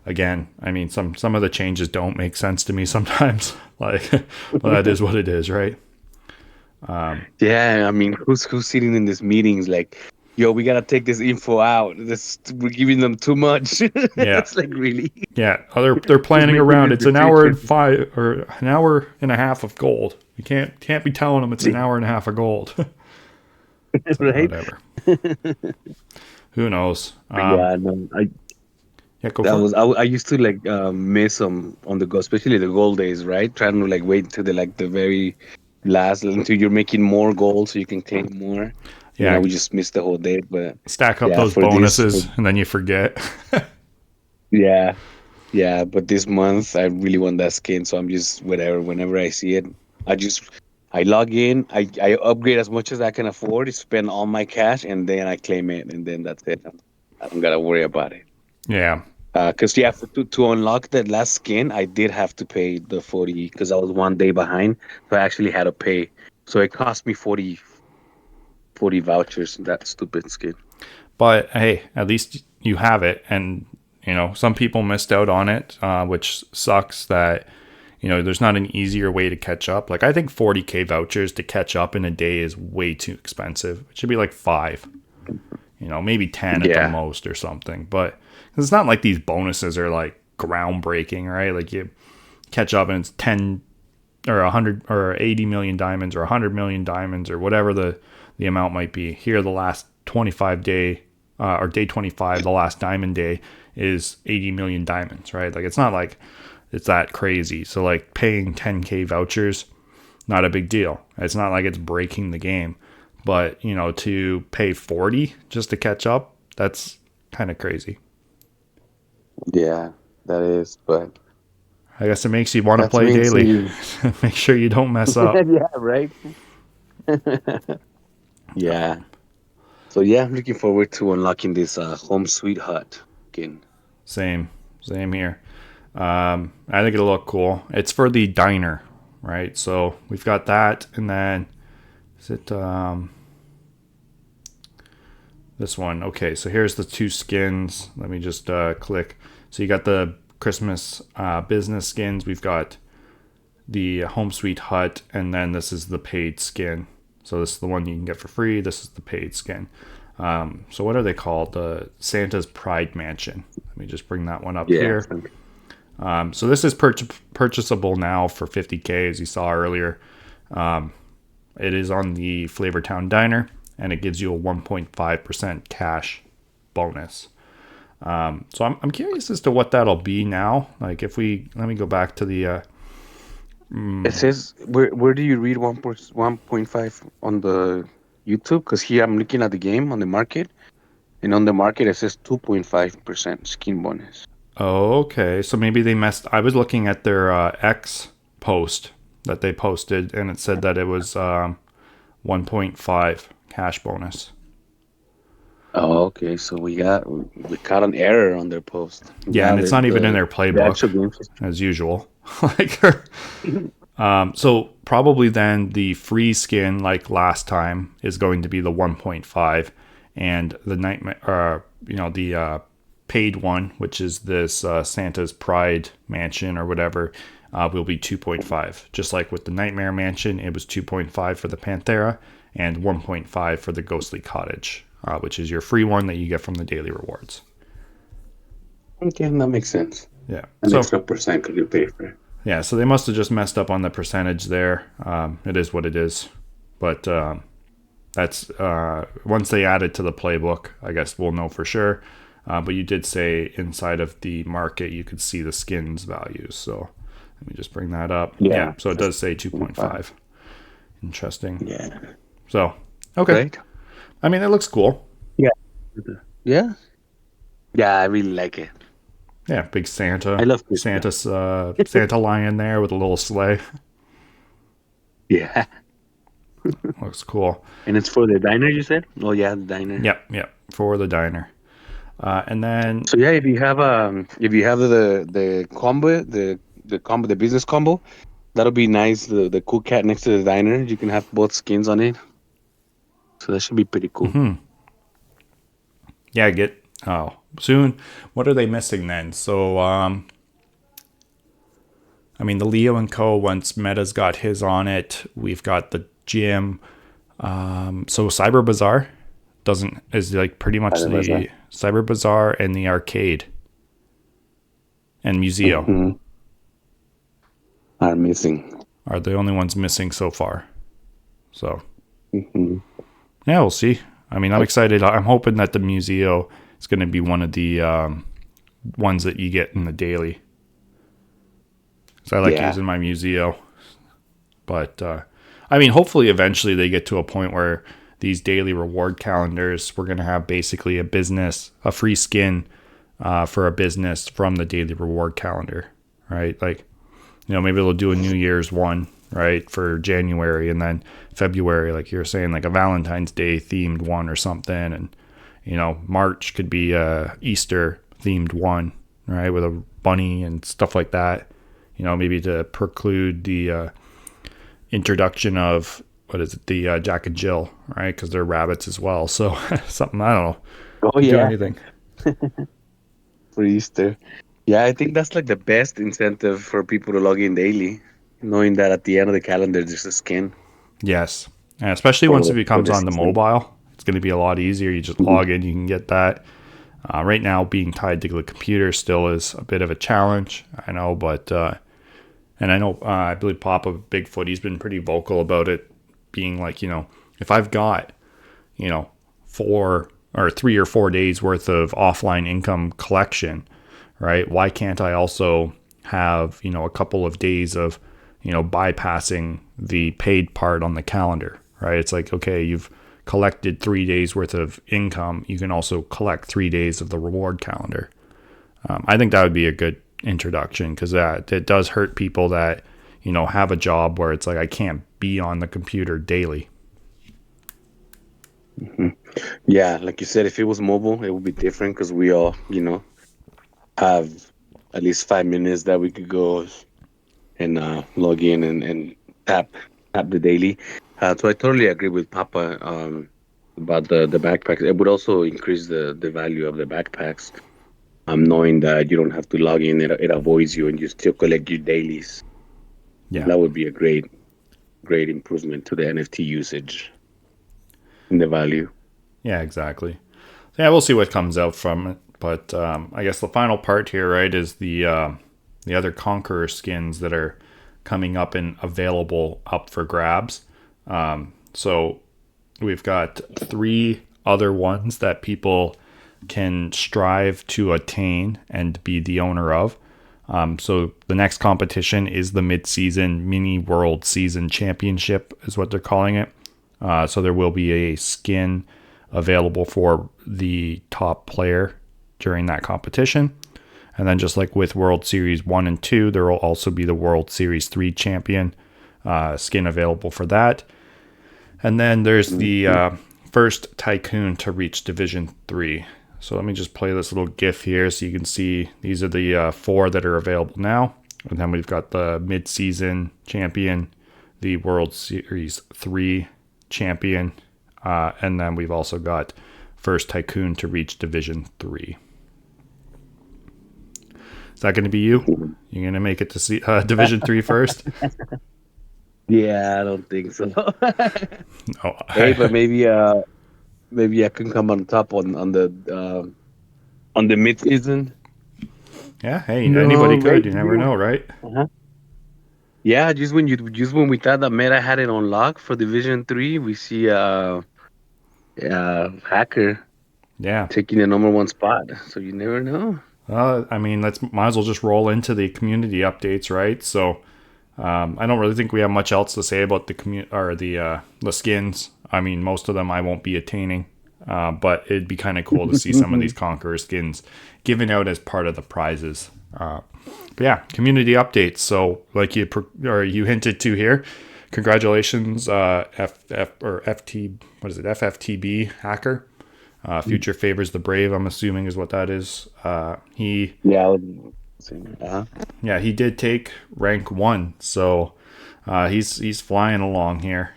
again, I mean, some of the changes don't make sense to me sometimes. Like, well, that is what it is, right? Yeah, I mean, who's sitting in these meetings like, yo, we gotta take this info out. We're giving them too much. Yeah. It's like, really? Yeah, they're planning making around. a It's an hour and decision. 5 or an hour and a half of gold. You can't be telling them it's an hour and a half of gold. So, Right? whatever. Who knows? Yeah, no, Yeah, go that for it. was I used to like miss them on the go, especially the gold days, right? Trying to like wait until the very last until you're making more gold so you can claim more. Yeah, We just missed the whole day, but stack up yeah, those bonuses and then you forget. yeah, yeah. But this month I really want that skin, so I'm just whatever. Whenever I see it, I log in, I upgrade as much as I can afford, spend all my cash, and then I claim it, and then that's it. I don't gotta worry about it. Yeah, Because yeah, to unlock that last skin, I did have to pay the 40 because I was one day behind, so I actually had to pay. So it cost me 40 vouchers. That stupid skin. but hey, at least you have it, and some people missed out on it, which sucks. That there's not an easier way to catch up. Like I think 40K vouchers to catch up in a day is way too expensive. It should be like 5, maybe 10 at the most or something. But it's not like these bonuses are like groundbreaking, right? Like you catch up and it's 10 or 100 or 80 million diamonds or 100 million diamonds or whatever the amount might be. Here, the last 25 day or day 25, the last diamond day is 80 million diamonds, right? Like it's not like it's that crazy. So like paying 10K vouchers, not a big deal. It's not like it's breaking the game. But, to pay 40 just to catch up, that's kind of crazy. Yeah, that is. But I guess it makes you want to that's play Main daily. City. Make sure you don't mess up. Yeah, right. Yeah. So yeah, I'm looking forward to unlocking this home sweet hut skin. Same here. I think it'll look cool. It's for the diner, right? So we've got that, and then is it this one? Okay, so here's the 2 skins. Let me just click. So you got the Christmas business skins. We've got the home sweet hut, and then this is the paid skin. So this is the one you can get for free. This is the paid skin. So what are they called? The Santa's Pride Mansion. Let me just bring that one up here. So this is purchasable now for 50K, as you saw earlier. It is on the Flavortown Diner, and it gives you a 1.5% cash bonus. So I'm curious as to what that'll be now. Like let me go back to the. It says where do you read 1.5 on the YouTube? Because here I'm looking at the game on the market, and on the market it says 2.5% skin bonus. Oh, okay. So maybe they messed. I was looking at their X post that they posted, and it said that it was 1.5 cash bonus. Oh, okay. So we caught an error on their post. Yeah, and it's not even in their playbook as usual. So probably then the free skin, like last time, is going to be the 1.5, and the nightmare, the paid one, which is this Santa's Pride Mansion or whatever, will be 2.5. Just like with the Nightmare Mansion, it was 2.5 for the Panthera and 1.5 for the Ghostly Cottage, which is your free one that you get from the daily rewards. Okay, that makes sense. Yeah. An extra percent because you pay for it. Yeah, so they must have just messed up on the percentage there. It is what it is. But that's once they add it to the playbook, I guess we'll know for sure. But you did say inside of the market you could see the skins values. So let me just bring that up. Yeah, so it does say 2.5. Interesting. Yeah. So, okay. Right? I mean, it looks cool. Yeah. Yeah? Yeah, I really like it. Yeah, big Santa. I love this Santa lion there with a little sleigh. Yeah. Looks cool. And it's for the diner, you said? Oh yeah, the diner. Yep, for the diner. And then So yeah, if you have the combo, the combo, the business combo, that'll be nice. The cool cat next to the diner, you can have both skins on it. So that should be pretty cool. yeah, soon. What are they missing then? So I mean, the Leo and Co. Once Meta's got his on it, we've got the gym. So Cyber Bazaar is like pretty much Cyber Bazaar. the Cyber Bazaar and the arcade and Museo Are missing. are the only ones missing so far. So Mhm. yeah, we'll see. I mean, I'm excited. I'm hoping that the Museo is going to be one of the ones that you get in the daily. So I like Yeah. using my Museo. But I mean, hopefully eventually they get to a point where these daily reward calendars, we're going to have basically a free skin for a business from the daily reward calendar, right? Like, maybe they'll do a New Year's one, right, for January, and then February, like you're saying, like a Valentine's Day themed one or something. And, March could be a Easter themed one, right, with a bunny and stuff like that, maybe to preclude the introduction of the Jack and Jill, right? Because they're rabbits as well. So something, I don't know. Oh Do yeah, anything. for Easter. Yeah, I think that's like the best incentive for people to log in daily, knowing that at the end of the calendar there's a skin. Yes, and especially For once it the- becomes for the on the season. mobile, it's going to be a lot easier. You just log in, you can get that. Right now, being tied to the computer still is a bit of a challenge. I know, but and I know I believe Papa Bigfoot, he's been pretty vocal about it, being like, if I've got 3 or 4 days worth of offline income collection, right? Why can't I also have a couple of days of bypassing the paid part on the calendar, right? It's like, okay, you've collected 3 days worth of income, you can also collect 3 days of the reward calendar. I think that would be a good introduction, because it does hurt people that have a job where it's like, I can't be on the computer daily. Yeah, like you said, if it was mobile, it would be different because we all, have at least 5 minutes that we could go and log in and tap the daily. So I totally agree with Papa about the backpacks. It would also increase the value of the backpacks. Knowing that you don't have to log in, it avoids you, and you still collect your dailies. Yeah. That would be a great improvement to the NFT usage and the value. Yeah, exactly. Yeah, we'll see what comes out from it. But I guess the final part here, right, is the other Conqueror skins that are coming up and available up for grabs. So we've got 3 other ones that people can strive to attain and be the owner of. So the next competition is the mid-season mini world season championship is what they're calling it. So there will be a skin available for the top player during that competition. And then just like with World Series 1 and 2, there will also be the World Series 3 champion skin available for that. And then there's the first tycoon to reach Division 3. So let me just play this little GIF here so you can see these are the 4 that are available now. And then we've got the mid-season champion, the World Series 3 champion, and then we've also got first tycoon to reach Division 3. Is that going to be you? You're going to make it to Division 3 first? Yeah, I don't think so. Oh, Hey, but maybe I can come on top on the mid season. yeah. Hey, No, anybody could. maybe. You never know, right? Yeah, just when we thought that Meta had it on lock for Division 3, we see hacker Yeah. taking the number 1 spot. So you never know. I mean, might as well just roll into the community updates, right? So, I don't really think we have much else to say about the skins. I mean, most of them I won't be attaining, but it'd be kind of cool to see some of these Conqueror skins given out as part of the prizes. But yeah, community updates. So, like you hinted to here, congratulations, FFTB hacker. Future favors the brave, I'm assuming is what that is. He he did take rank 1, so he's flying along here.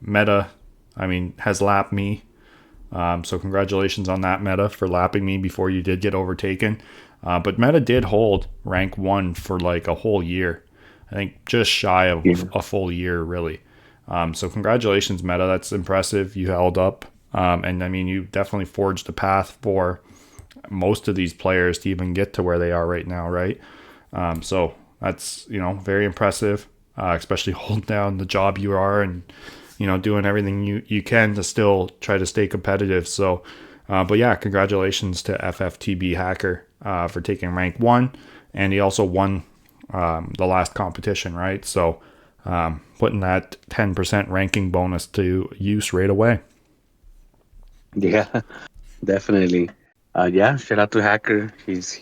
Meta, I mean, has lapped me. So congratulations on that, Meta, for lapping me before you did get overtaken. But Meta did hold rank 1 for like a whole year. I think just shy of a full year, really. So congratulations, Meta. That's impressive. You held up. And I mean, you definitely forged a path for most of these players to even get to where they are right now, right? So that's, very impressive, especially holding down the job you are and, doing everything you can to still try to stay competitive. So, but yeah, congratulations to FFTB Hacker for taking rank 1. And he also won the last competition, right? So putting that 10% ranking bonus to use right away. Yeah, definitely. Shout out to Hacker. He's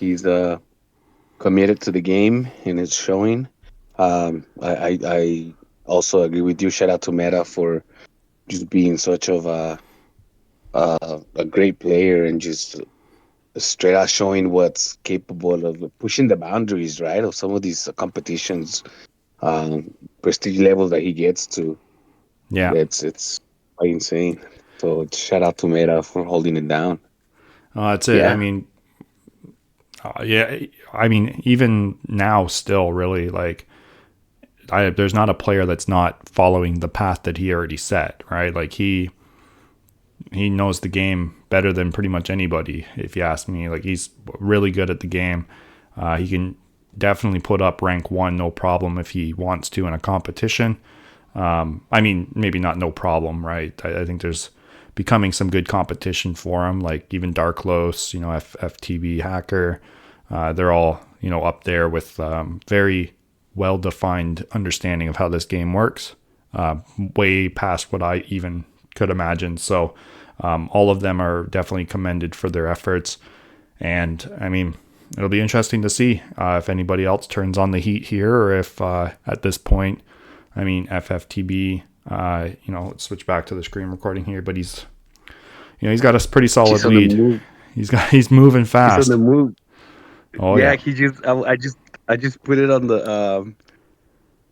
committed to the game and it's showing. I also agree with you. Shout out to Meta for just being such of a great player and just straight out showing what's capable of pushing the boundaries, right, of some of these competitions, prestige levels that he gets to. Yeah, it's quite insane. So shout out to Meta for holding it down. That's it. Yeah. I mean, even now, still, really, like, there's not a player that's not following the path that he already set, right? Like he knows the game better than pretty much anybody, if you ask me. Like, he's really good at the game. He can definitely put up rank 1, no problem, if he wants to in a competition. I mean, maybe not no problem, right? I think there's becoming some good competition for him, like even Darklos, FTB Hacker. They're all, up there with very well-defined understanding of how this game works, way past what I even could imagine. So all of them are definitely commended for their efforts. And I mean, it'll be interesting to see if anybody else turns on the heat here, or if at this point, I mean, FFTB, let's switch back to the screen recording here, but he's got a pretty solid lead. He's moving fast. He's on the move. Oh yeah. yeah. I just put it on the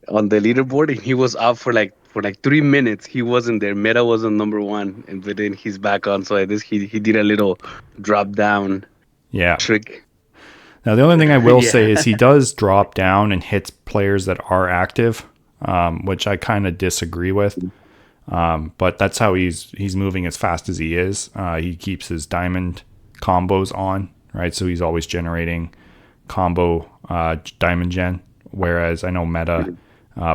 leaderboard, and he was out for like 3 minutes. He wasn't there. Meta was on number 1, but then he's back on. So I guess he did a little drop down trick. Now the only thing I will say is he does drop down and hits players that are active, which I kind of disagree with. But that's how he's moving as fast as he is. He keeps his diamond combos on, right? So he's always generating combo diamond gen, whereas I know Meta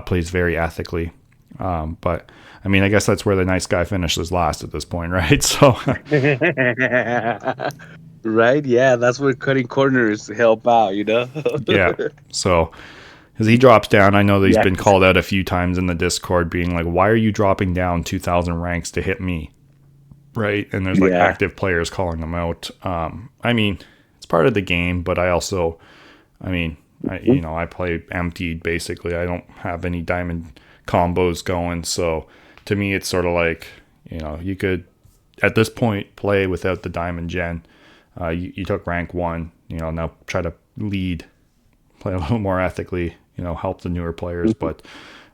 plays very ethically. But I mean, I guess that's where the nice guy finishes last at this point, right? So right, yeah, that's where cutting corners help out, yeah. So because he drops down, I know that he's been called out a few times in the Discord, being like, "Why are you dropping down 2,000 ranks to hit me?" Right? And there's like active players calling them out. I mean, it's part of the game, but I also, I play emptied basically. I don't have any diamond combos going, so to me, it's sort of like, you could at this point play without the diamond gen. You took rank 1, now try to lead, play a little more ethically, help the newer players, but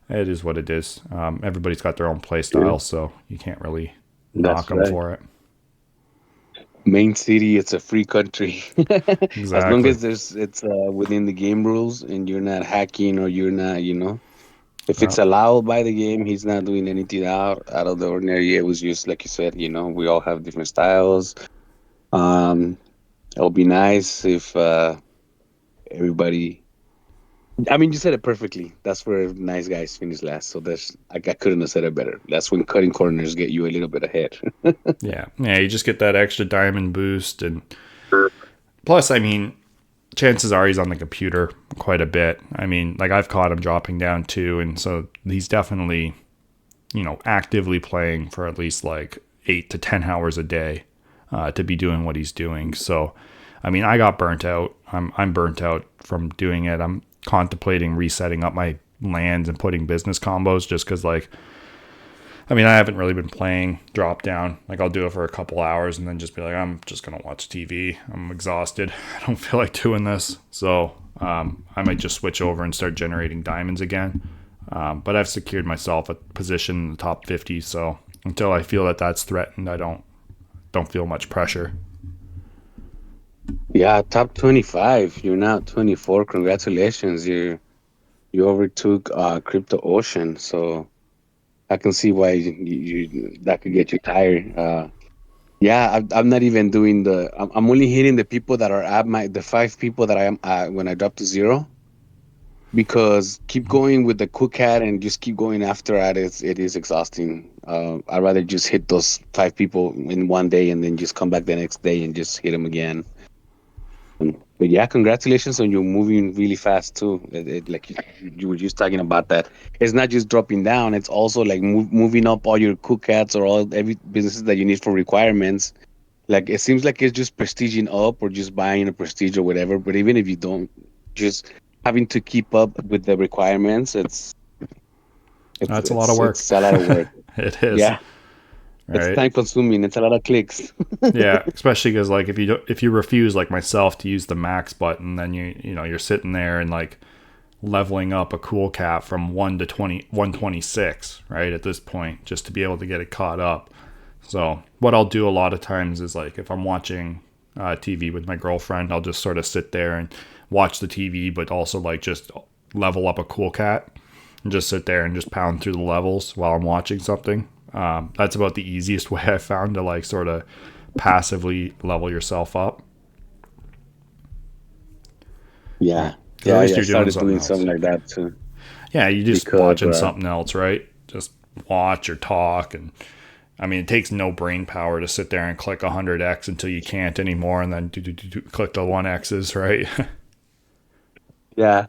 it is what it is. Everybody's got their own play style, so you can't really knock them for it. Main City, it's a free country. Exactly. As long as it's within the game rules and you're not hacking, or you're not, if it's allowed by the game, he's not doing anything out of the ordinary. It was just like you said, we all have different styles. It'll be nice if everybody. I mean, you said it perfectly. That's where nice guys finish last. So I couldn't have said it better. That's when cutting corners get you a little bit ahead. Yeah, you just get that extra diamond boost, and plus, I mean, chances are he's on the computer quite a bit. I mean, like, I've caught him dropping down too, and so he's definitely, actively playing for at least like 8 to 10 hours a day to be doing what he's doing. So, I mean, I got burnt out. I'm burnt out from doing it. I'm contemplating resetting up my lands and putting business combos just because, like, I mean, I haven't really been playing drop down. Like, I'll do it for a couple hours and then just be like, I'm just going to watch TV. I'm exhausted. I don't feel like doing this. So I might just switch over and start generating diamonds again. But I've secured myself a position in the top 50. So until I feel that that's threatened, I don't feel much pressure. Yeah, top 25. You're now 24. Congratulations. You overtook Crypto Ocean. So I can see why you that could get you tired. Yeah, I'm not even doing I'm only hitting the people that are at the 5 people that I am when I drop to 0. Because keep going with the cook hat and just keep going after it is exhausting. I'd rather just hit those 5 people in one day and then just come back the next day and just hit them again. But yeah, congratulations on you moving really fast too. Like you were just talking about that. It's not just dropping down; it's also like moving up all your cook hats or every businesses that you need for requirements. Like it seems like it's just prestiging up or just buying a prestige or whatever. But even if you don't, just having to keep up with the requirements, That's a lot of work. It's a lot of work. It is. Yeah, Right. it's time consuming. It's a lot of clicks. Yeah, especially because like if you refuse like myself to use the max button, then you're sitting there and like leveling up a cool cap from 1 to 126, right, at this point, just to be able to get it caught up. So what I'll do a lot of times is like if I'm watching TV with my girlfriend, I'll just sort of sit there and watch the TV, but also like just level up a cool cat and just sit there and just pound through the levels while I'm watching something. That's about the easiest way I found to like sort of passively level yourself up. Yeah. At least you're started doing doing something like that too. Yeah, you just Because, watching something else, right? Just watch or talk. And I mean, it takes no brain power to sit there and click 100x until you can't anymore, and then click the 1x's, right? Yeah.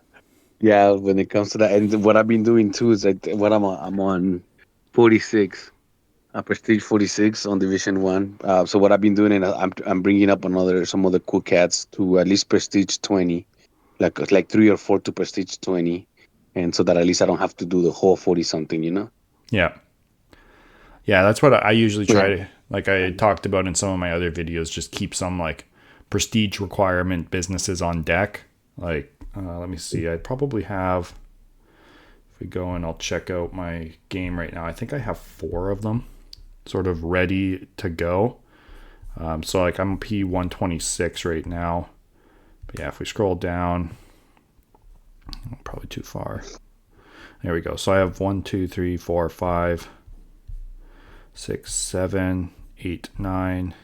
Yeah, when it comes to that, and what I've been doing too is that I'm on 46, Prestige 46 on Division 1. So what I've been doing, and I'm bringing up some other cool cats to at least Prestige 20, like 3 or 4 to Prestige 20, and so that at least I don't have to do the whole 40 something, you know. Yeah. Yeah, that's what I usually try to, like I talked about in some of my other videos, just keep some like prestige requirement businesses on deck. Like, let me see, I probably have, if we go and I'll check out my game right now, I think I have 4 of them sort of ready to go. So like I'm P126 right now. But yeah, if we scroll down, probably too far. There we go. So I have 1, 2, 3, 4, 5, 6, 7, 8, 9,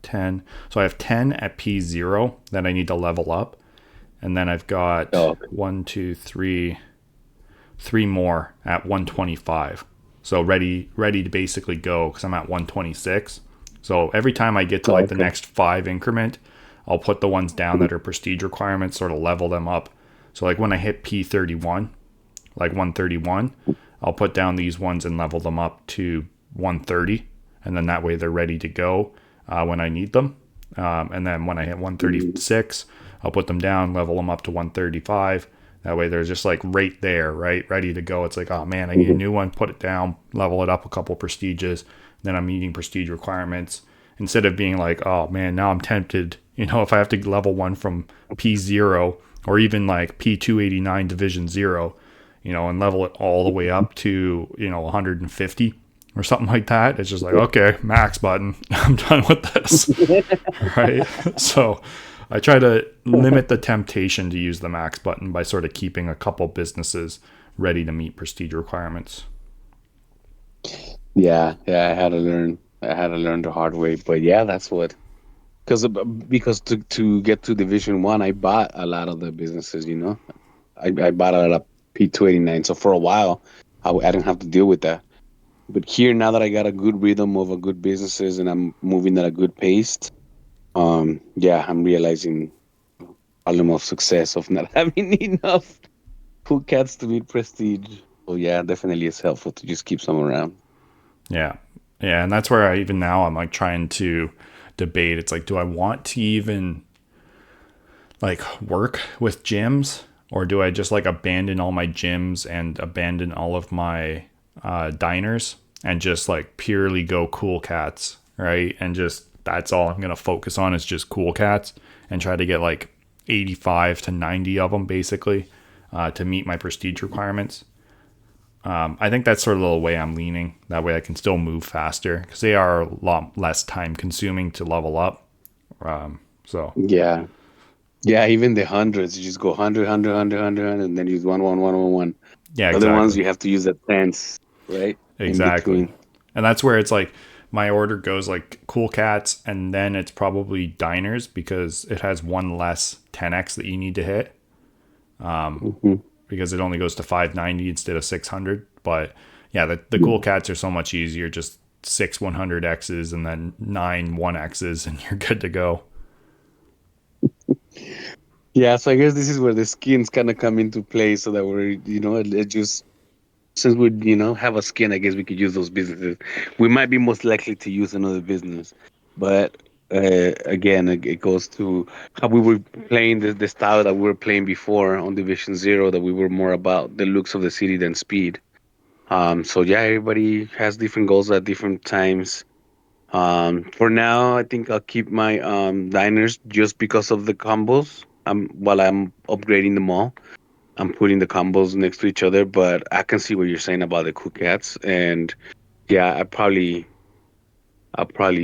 10. So I have 10 at P0 that I need to level up. And then I've got 1, 2, 3 more at 125. So ready to basically go because I'm at 126. So every time I get to like the next 5 increment, I'll put the ones down that are prestige requirements, sort of level them up. So like when I hit P31, like 131, I'll put down these ones and level them up to 130. And then that way they're ready to go when I need them. And then when I hit 136, I'll put them down, level them up to 135. That way they're just like right there, right? Ready to go. It's like, oh man, I need a new one, put it down, level it up a couple prestiges. Then I'm meeting prestige requirements. Instead of being like, oh man, now I'm tempted. If I have to level one from P0 or even like P289 Division 0, and level it all the way up to, 150 or something like that. It's just like, okay, max button. I'm done with this. Right? So I try to limit the temptation to use the max button by sort of keeping a couple businesses ready to meet prestige requirements. Yeah, I had to learn the hard way. But yeah, that's what. Because to get to Division 1, I bought a lot of the businesses. I bought a lot of P289. So for a while, I didn't have to deal with that. But here, now that I got a good rhythm of a good businesses and I'm moving at a good pace, I'm realizing problem of success of not having enough cool cats to meet prestige. So yeah, definitely it's helpful to just keep some around. Yeah, and that's where even now I'm like trying to debate. It's like, do I want to even like work with gyms or do I just like abandon all my gyms and abandon all of my diners and just like purely go cool cats, right? And just that's all I'm going to focus on is just cool cats and try to get like 85 to 90 of them basically to meet my prestige requirements. I think that's sort of the way I'm leaning. That way I can still move faster because they are a lot less time consuming to level up. So Yeah. Yeah, even the hundreds, you just go 100, and then use 1, 1, 1, 1, 1. yeah, Other ones exactly. you have to use the tens, right? In Exactly. between. And that's where it's like my order goes like cool cats and then it's probably diners because it has one less 10x that you need to hit. Hmm. Because it only goes to 590 instead of 600. But yeah, the cool cats are so much easier. Just 6 100Xs and then 9 1Xs and you're good to go. Yeah, so I guess this is where the skins kind of come into play, so that we're, it just since we, have a skin, I guess we could use those businesses. We might be most likely to use another business, but again, it goes to how we were playing the style that we were playing before on Division Zero, that we were more about the looks of the city than speed. So yeah, everybody has different goals at different times. For now, I think I'll keep my diners just because of the combos. While I'm upgrading them all, I'm putting the combos next to each other. But I can see what you're saying about the cool cats, and yeah, I'll probably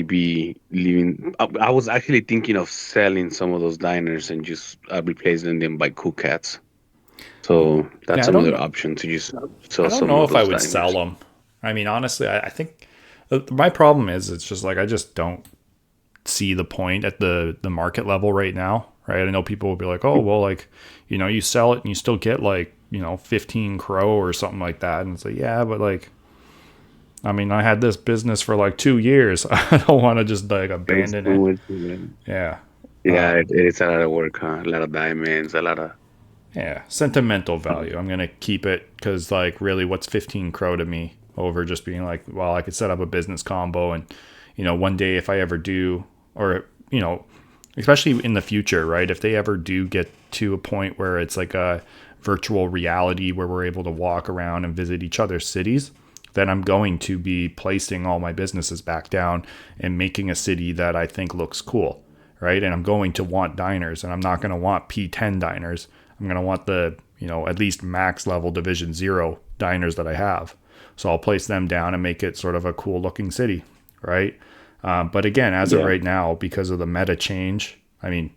be leaving. I was actually thinking of selling some of those diners and just replacing them by cool cats. So Yeah, that's another option to just I sell don't some know of if I those would sell diners. them. I mean, honestly, I think my problem is it's just like I just don't see the point at the market level right now, right? I know people will be like, oh, well, like, you sell it and you still get like, 15 crow or something like that. And it's like, yeah, but like, I mean, I had this business for like 2 years. I don't want to just like It's abandon too it. much, man. Yeah. Yeah, it's a lot of work, huh? A lot of diamonds, a lot of. Yeah. Sentimental value. I'm going to keep it because like really what's 15 crow to me over just being like, well, I could set up a business combo and, one day if I ever do, or, especially in the future, right? If they ever do get to a point where it's like a virtual reality where we're able to walk around and visit each other's cities, then I'm going to be placing all my businesses back down and making a city that I think looks cool, right? And I'm going to want diners, and I'm not going to want P10 diners. I'm going to want the, at least max level Division 0 diners that I have. So I'll place them down and make it sort of a cool looking city, right? But again, as of Yeah. right now, because of the meta change, I mean,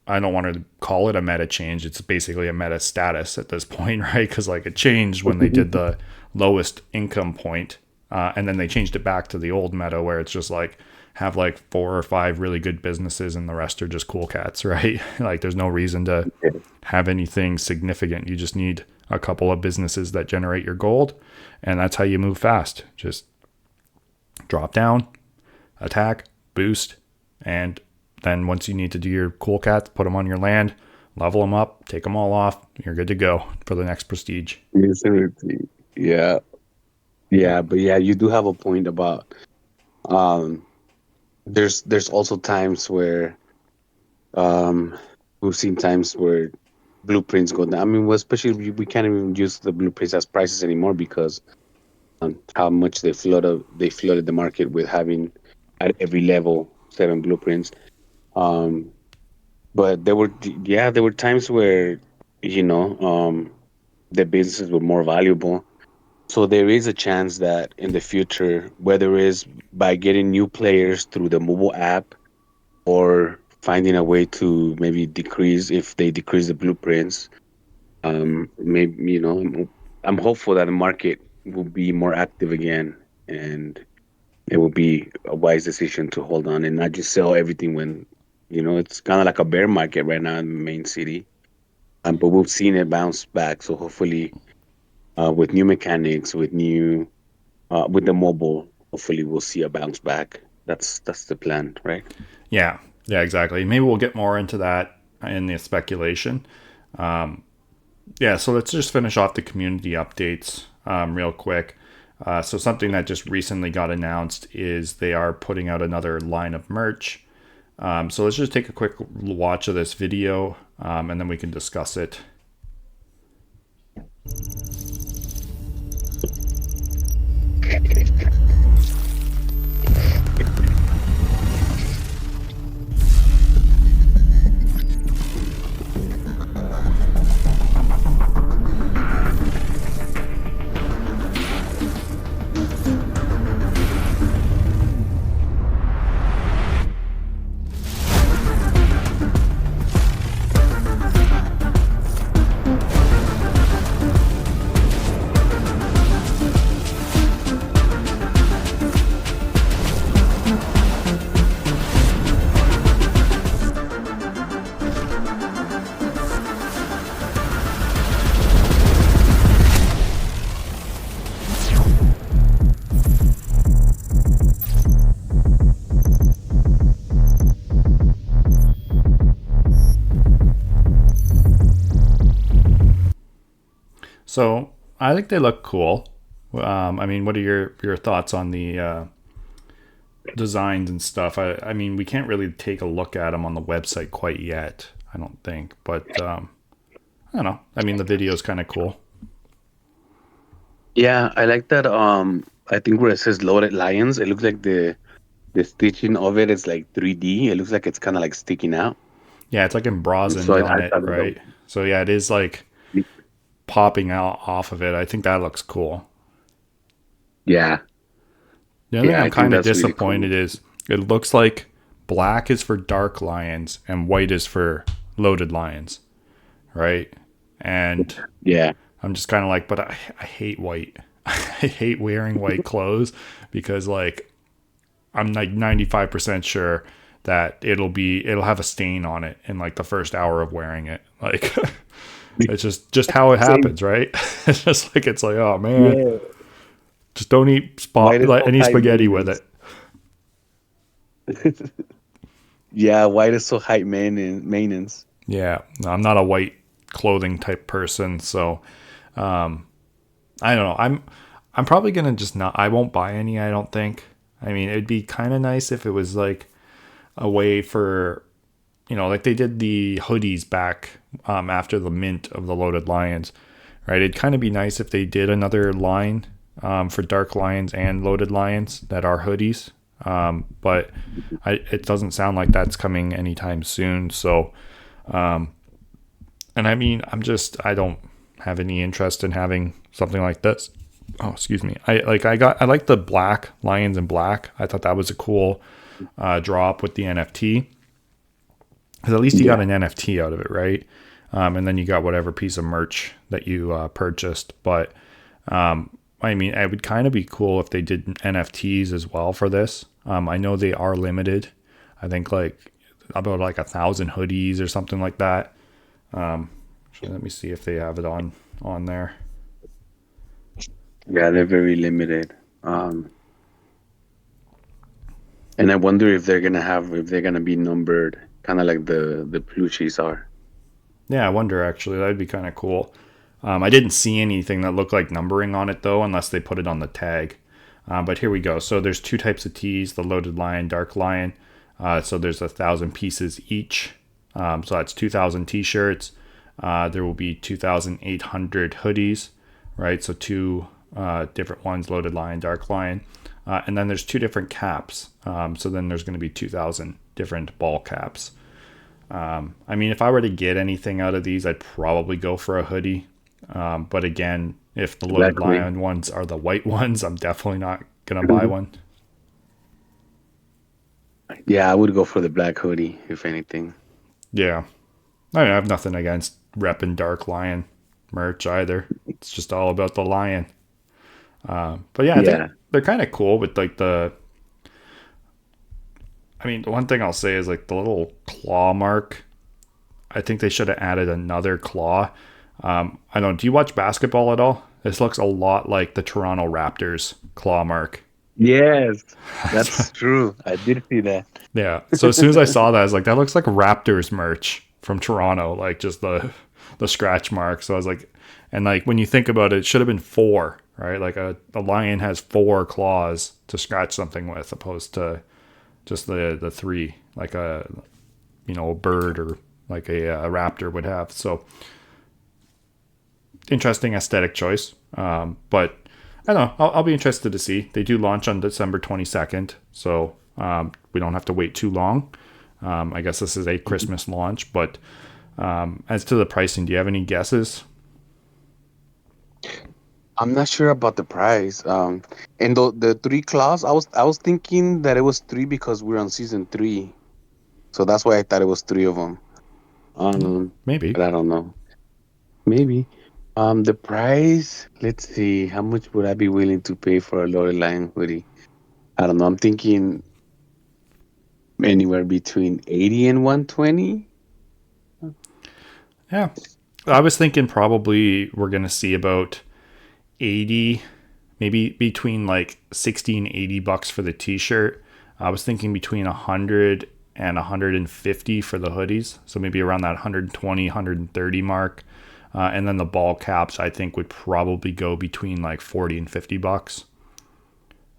I don't want to call it a meta change. It's basically a meta status at this point, right? Because like it changed when they did the lowest income point, and then they changed it back to the old meta where it's just like have like 4 or 5 really good businesses and the rest are just cool cats, right? Like there's no reason to have anything significant. You just need a couple of businesses that generate your gold, and that's how you move fast. Just drop down, attack, boost, and then once you need to do your cool cats, put them on your land, level them up, take them all off. You're good to go for the next prestige. Yes, sir. Yeah, yeah, but yeah, you do have a point about um. There's also times where we've seen times where blueprints go down. I mean, well, especially we can't even use the blueprints as prices anymore because how much they flooded the market with having at every level 7 blueprints. Um, but there were times where you know um, the businesses were more valuable. So there is a chance that in the future, whether it's by getting new players through the mobile app or finding a way to maybe decrease if they decrease the blueprints, maybe I'm hopeful that the market will be more active again, and it will be a wise decision to hold on and not just sell everything when it's kind of like a bear market right now in the main city. But we've seen it bounce back, so hopefully, with new mechanics, with the mobile, hopefully we'll see a bounce back. That's the plan, right? Yeah, yeah, exactly. Maybe we'll get more into that in the speculation. Yeah, so let's just finish off the community updates real quick. So something that just recently got announced is they are putting out another line of merch. So let's just take a quick watch of this video. and then we can discuss it. So I think they look cool. I mean, what are your thoughts on the designs and stuff? I mean, we can't really take a look at them on the website quite yet, I don't think. But I don't know. I mean, the video is kind of cool. Yeah, I like that. I think where it says loaded lions, it looks like the stitching of it is like 3D. It looks like it's kind of like sticking out. Yeah, it's like embossed So on I it, thought it right? So yeah, it is like popping out off of it. I think that looks cool. Yeah. The other Yeah, I thing I'm think kind of that's really disappointed cool. is it looks like black is for dark lions and white is for loaded lions, right? And Yeah. I'm just kind of like, but I hate white. I hate wearing white clothes because like I'm like 95% sure that it'll have a stain on it in like the first hour of wearing it. Like it's just how it happens, right? It's just like it's like, oh man, Yeah. just don't eat White is so any high spaghetti with maintenance. it. Yeah, white is so high maintenance. Yeah, no, I'm not a white clothing type person, so I don't know. I'm probably gonna just not. I won't buy any. I don't think. I mean, it'd be kind of nice if it was like a way for, like they did the hoodies back after the mint of the loaded lions, right? It'd kind of be nice if they did another line for dark lions and loaded lions that are hoodies. But it doesn't sound like that's coming anytime soon. So, and I mean, I don't have any interest in having something like this. Oh, excuse me. I like the black lions in black. I thought that was a cool drop with the NFT. Because at least you got an NFT out of it, right? And then you got whatever piece of merch that you purchased. But I mean, it would kind of be cool if they did NFTs as well for this. I know they are limited. I think like about like 1,000 hoodies or something like that. Actually, let me see if they have it on there. Yeah, they're very limited. And I wonder if they're gonna be numbered, kind of like the plushies are. Yeah, I wonder actually. That'd be kind of cool. I didn't see anything that looked like numbering on it though, unless they put it on the tag. But here we go. So there's two types of tees: the loaded lion, dark lion. So there's 1,000 pieces each. So that's 2,000 t-shirts. There will be 2,800 hoodies, right? So two different ones: loaded lion, dark lion. And then there's two different caps. So then there's going to be 2,000 different ball caps. I mean, if I were to get anything out of these, I'd probably go for a hoodie. But again, if the loaded lion ones are the white ones, I'm definitely not going to buy one. Yeah, I would go for the black hoodie, if anything. Yeah. I mean, I have nothing against repping dark lion merch either. It's just all about the lion. But yeah, I think they're kind of cool with like the one thing I'll say is like the little claw mark. I think they should have added another claw. I don't know. Do you watch basketball at all? This looks a lot like the Toronto Raptors claw mark. Yes, that's true. I did see that. Yeah. So as soon as I saw that, I was like, that looks like Raptors merch from Toronto, like just the scratch mark. So I was like, and like when you think about it, it should have been 4, right? Like a lion has 4 claws to scratch something with, opposed to just the 3, like a bird or like a Raptor would have. So interesting aesthetic choice. But I don't know. I'll be interested to see. They do launch on December 22nd, so we don't have to wait too long. I guess this is a Christmas launch, but as to the pricing, do you have any guesses? I'm not sure about the price. And the 3 claws, I was thinking that it was 3 because we're on season 3, so that's why I thought it was 3 of them. Maybe. But I don't know. Maybe. The price. Let's see. How much would I be willing to pay for a Lorelei hoodie? I don't know. I'm thinking anywhere between 80 and 120. Yeah. I was thinking probably we're going to see about 80, maybe between like 60 and 80 bucks for the t-shirt. I was thinking between 100 and 150 for the hoodies. So maybe around that 120, 130 mark. And then the ball caps, I think, would probably go between like 40 and 50 bucks.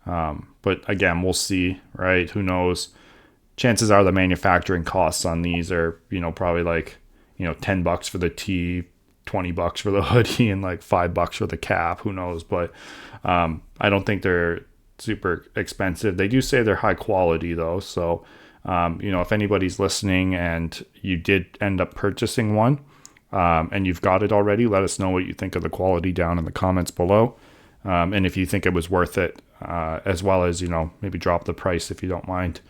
But again, we'll see, right? Who knows? Chances are the manufacturing costs on these are, probably like, 10 bucks for the tee, 20 bucks for the hoodie, and like $5 for the cap. Who knows? But I don't think they're super expensive. They do say they're high quality though. So, if anybody's listening and you did end up purchasing one, and you've got it already, let us know what you think of the quality down in the comments below. And if you think it was worth it, as well as, maybe drop the price if you don't mind,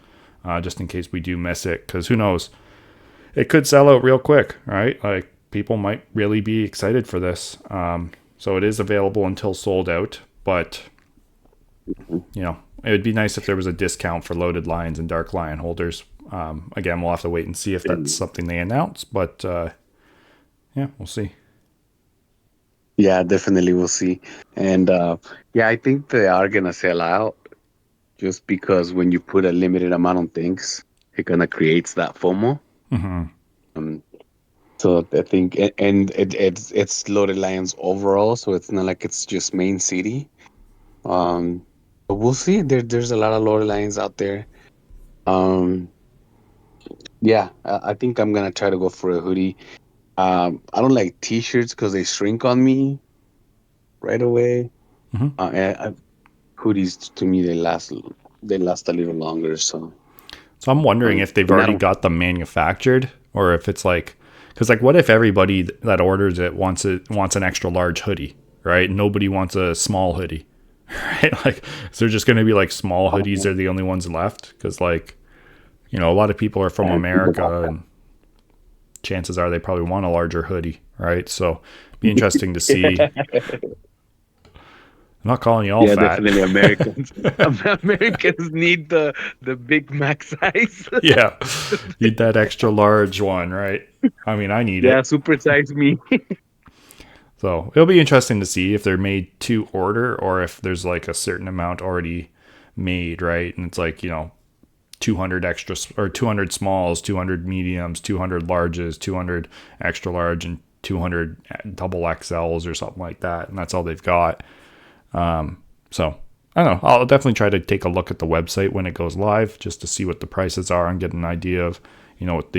just in case we do miss it. Because who knows? It could sell out real quick, right? Like, people might really be excited for this. So it is available until sold out. But, it would be nice if there was a discount for Loaded Lions and Dark Lion holders. Again, we'll have to wait and see if that's something they announce. But, yeah, we'll see. Yeah, definitely we'll see. And I think they are gonna sell out just because when you put a limited amount on things, it kind of creates that FOMO. So I think, and it's Loaded Lions overall, so it's not like it's just main city. But we'll see. There's a lot of Loaded Lions out there. I think I'm gonna try to go for a hoodie. I don't like t-shirts because they shrink on me right away. Hoodies, to me, they last a little longer. So I'm wondering if they've already got them manufactured, or if it's like, because like, what if everybody that orders it wants an extra large hoodie, right? Nobody wants a small hoodie, right? Like, is there just going to be like small hoodies are the only ones left? Because like, a lot of people are from America, and chances are they probably want a larger hoodie, right? So be interesting to see. I'm not calling you all fat. Definitely Americans. Americans need the Big Mac size. Yeah, need that extra large one, right? I mean, I need it. Yeah, supersize me. So it'll be interesting to see if they're made to order or if there's like a certain amount already made, right? And it's like, 200 extra or 200 smalls, 200 mediums, 200 larges, 200 extra large, and 200 double XLs or something like that. And that's all they've got. So I don't know. I'll definitely try to take a look at the website when it goes live just to see what the prices are and get an idea of, what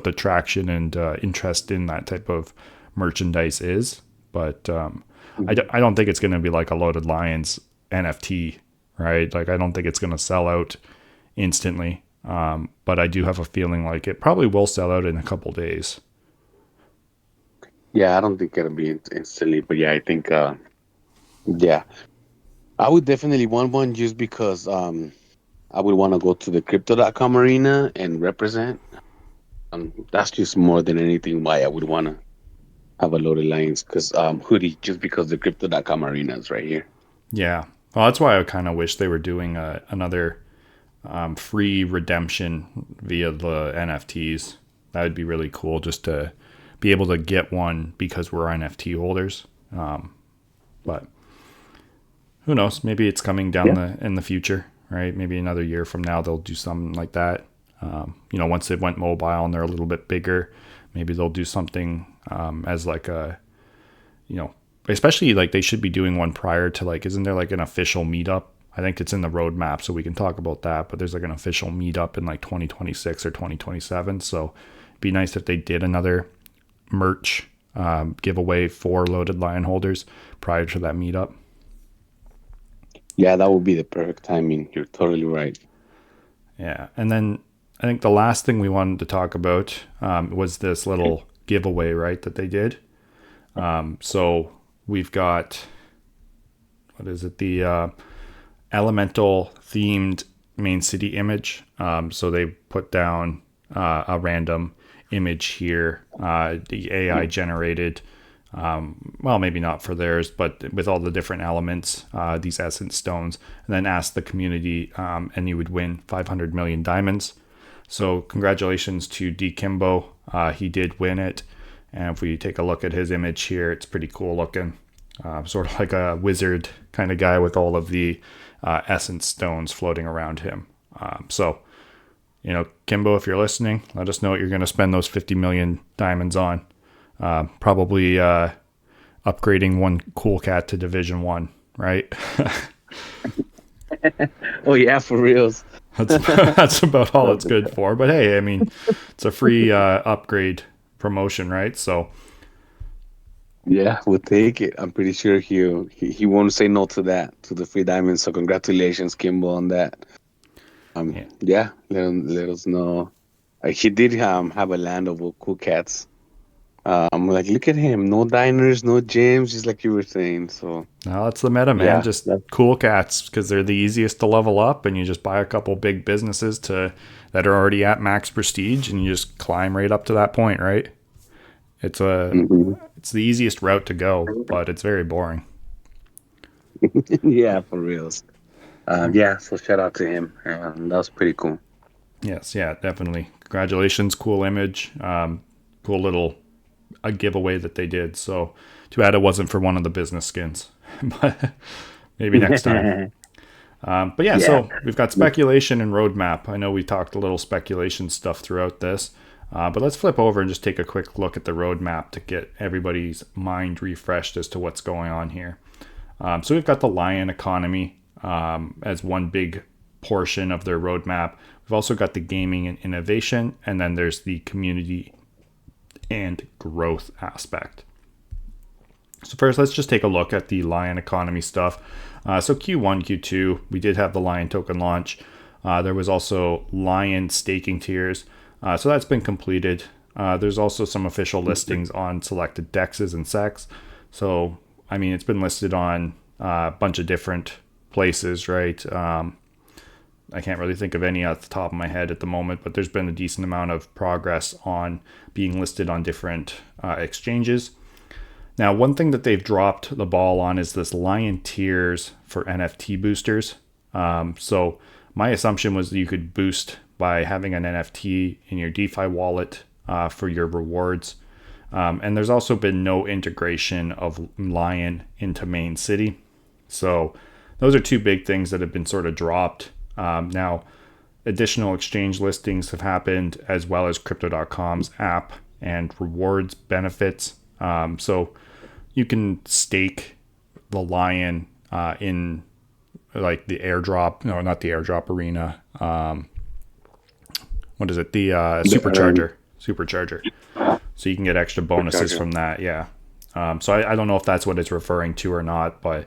the traction and interest in that type of merchandise is. But I don't think it's going to be like a Loaded Lions NFT, right? Like, I don't think it's going to sell out instantly. But I do have a feeling like it probably will sell out in a couple days. Yeah, I don't think it'll be instantly, but I think I would definitely want one just because I would want to go to the crypto.com arena and represent. That's just more than anything why I would want to have a Loaded Lions hoodie, just because the crypto.com arena is right here. Yeah. Well, that's why I kind of wish they were doing another free redemption via the NFTs. That would be really cool, just to be able to get one because we're NFT holders. But who knows? Maybe it's coming down in the future, right? Maybe another year from now they'll do something like that. Once they went mobile and they're a little bit bigger, maybe they'll do something as like a, especially like they should be doing one prior to like, isn't there like an official meetup? I think it's in the roadmap, so we can talk about that. But there's like an official meetup in like 2026 or 2027. So be nice if they did another merch giveaway for Loaded Lion holders prior to that meetup. Yeah, that would be the perfect timing. You're totally right. Yeah, and then I think the last thing we wanted to talk about was this little giveaway, right, that they did. So we've got, what is it, the elemental themed main city image. So they put down a random image here, the AI generated, well, maybe not for theirs, but with all the different elements, these essence stones, and then ask the community, and you would win 500 million diamonds. So congratulations to D Kimbo. He did win it. And if we take a look at his image here, it's pretty cool looking. Sort of like a wizard kind of guy with all of the essence stones floating around him. So, you know, Kimbo, if you're listening, let us know what you're going to spend those 50 million diamonds on. Probably upgrading one cool cat to Division 1, right? Oh, yeah, for reals. That's about all it's good for. But hey, I mean, it's a free upgrade promotion, right? So yeah, we'll take it. I'm pretty sure he won't say no to that, to the free diamonds. So congratulations, Kimbo, on that. Yeah, let us know. He did have a land of cool cats. I'm like, look at him, no diners, no gyms, just like you were saying. So now that's the meta, man. Yeah, just cool cats, because they're the easiest to level up, and you just buy a couple big businesses that are already at max prestige, and you just climb right up to that point, right? It's it's the easiest route to go, but it's very boring. yeah, for reals. Yeah, so shout out to him. That was pretty cool. Yes, yeah, definitely. Congratulations, cool image, cool little a giveaway that they did. So too bad it wasn't for one of the business skins, but maybe next time. But yeah, so we've got speculation and roadmap. I know we talked a little speculation stuff throughout this, but let's flip over and just take a quick look at the roadmap to get everybody's mind refreshed as to what's going on here. So we've got the Lion economy as one big portion of their roadmap. We've also got the gaming and innovation, and then there's the community and growth aspect. So first, let's just take a look at the Lion economy stuff. So Q1, Q2, we did have the Lion token launch. There was also Lion staking tiers. So that's been completed. There's also some official listings on selected dexes and secs. So, I mean, it's been listed on a bunch of different places, right? I can't really think of any off the top of my head at the moment, but there's been a decent amount of progress on being listed on different exchanges. Now, one thing that they've dropped the ball on is this Lion tiers for NFT boosters. So my assumption was that you could boost by having an NFT in your DeFi wallet for your rewards. And there's also been no integration of Lion into Main.city. So those are two big things that have been sort of dropped. Now, additional exchange listings have happened, as well as Crypto.com's app and rewards benefits. So you can stake the Lion in like the airdrop, no, not the airdrop arena. What is it? The supercharger. So you can get extra bonuses from that. Yeah. So I don't know if that's what it's referring to or not, but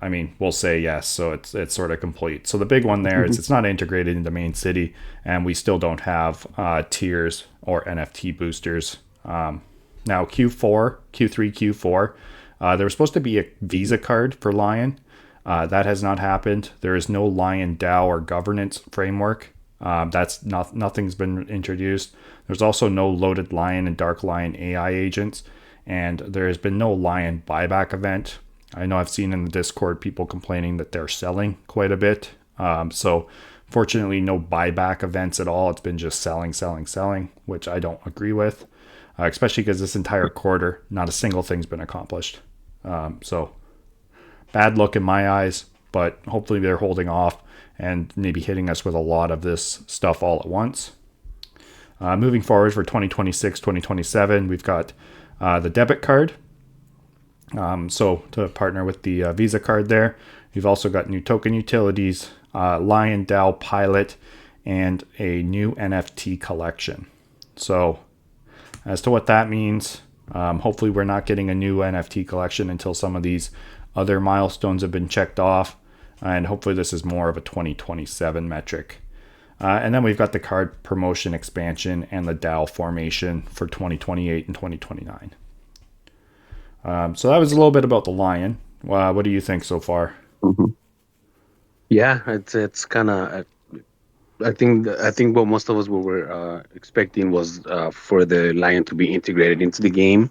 I mean, we'll say yes. So it's sort of complete. So the big one there is it's not integrated into Main.city, and we still don't have tiers or NFT boosters. Now Q3, Q4, there was supposed to be a Visa card for Lion. That has not happened. There is no Lion DAO or governance framework. Nothing's been introduced. There's also no Loaded Lion and Dark Lion AI agents, and there has been no Lion buyback event. I know I've seen in the Discord people complaining that they're selling quite a bit. So fortunately, no buyback events at all. It's been just selling, which I don't agree with, especially because this entire quarter, not a single thing's been accomplished. So bad look in my eyes, but hopefully they're holding off and maybe hitting us with a lot of this stuff all at once. Moving forward for 2026, 2027, we've got the debit card. So to partner with the Visa card there, we've also got new token utilities, Lion DAO pilot, and a new NFT collection. So as to what that means, hopefully we're not getting a new NFT collection until some of these other milestones have been checked off. And hopefully this is more of a 2027 metric. And then we've got the card promotion expansion and the DAO formation for 2028 and 2029. So that was a little bit about the Lion. What do you think so far? Yeah, it's kind of. I think what most of us were expecting was for the Lion to be integrated into the game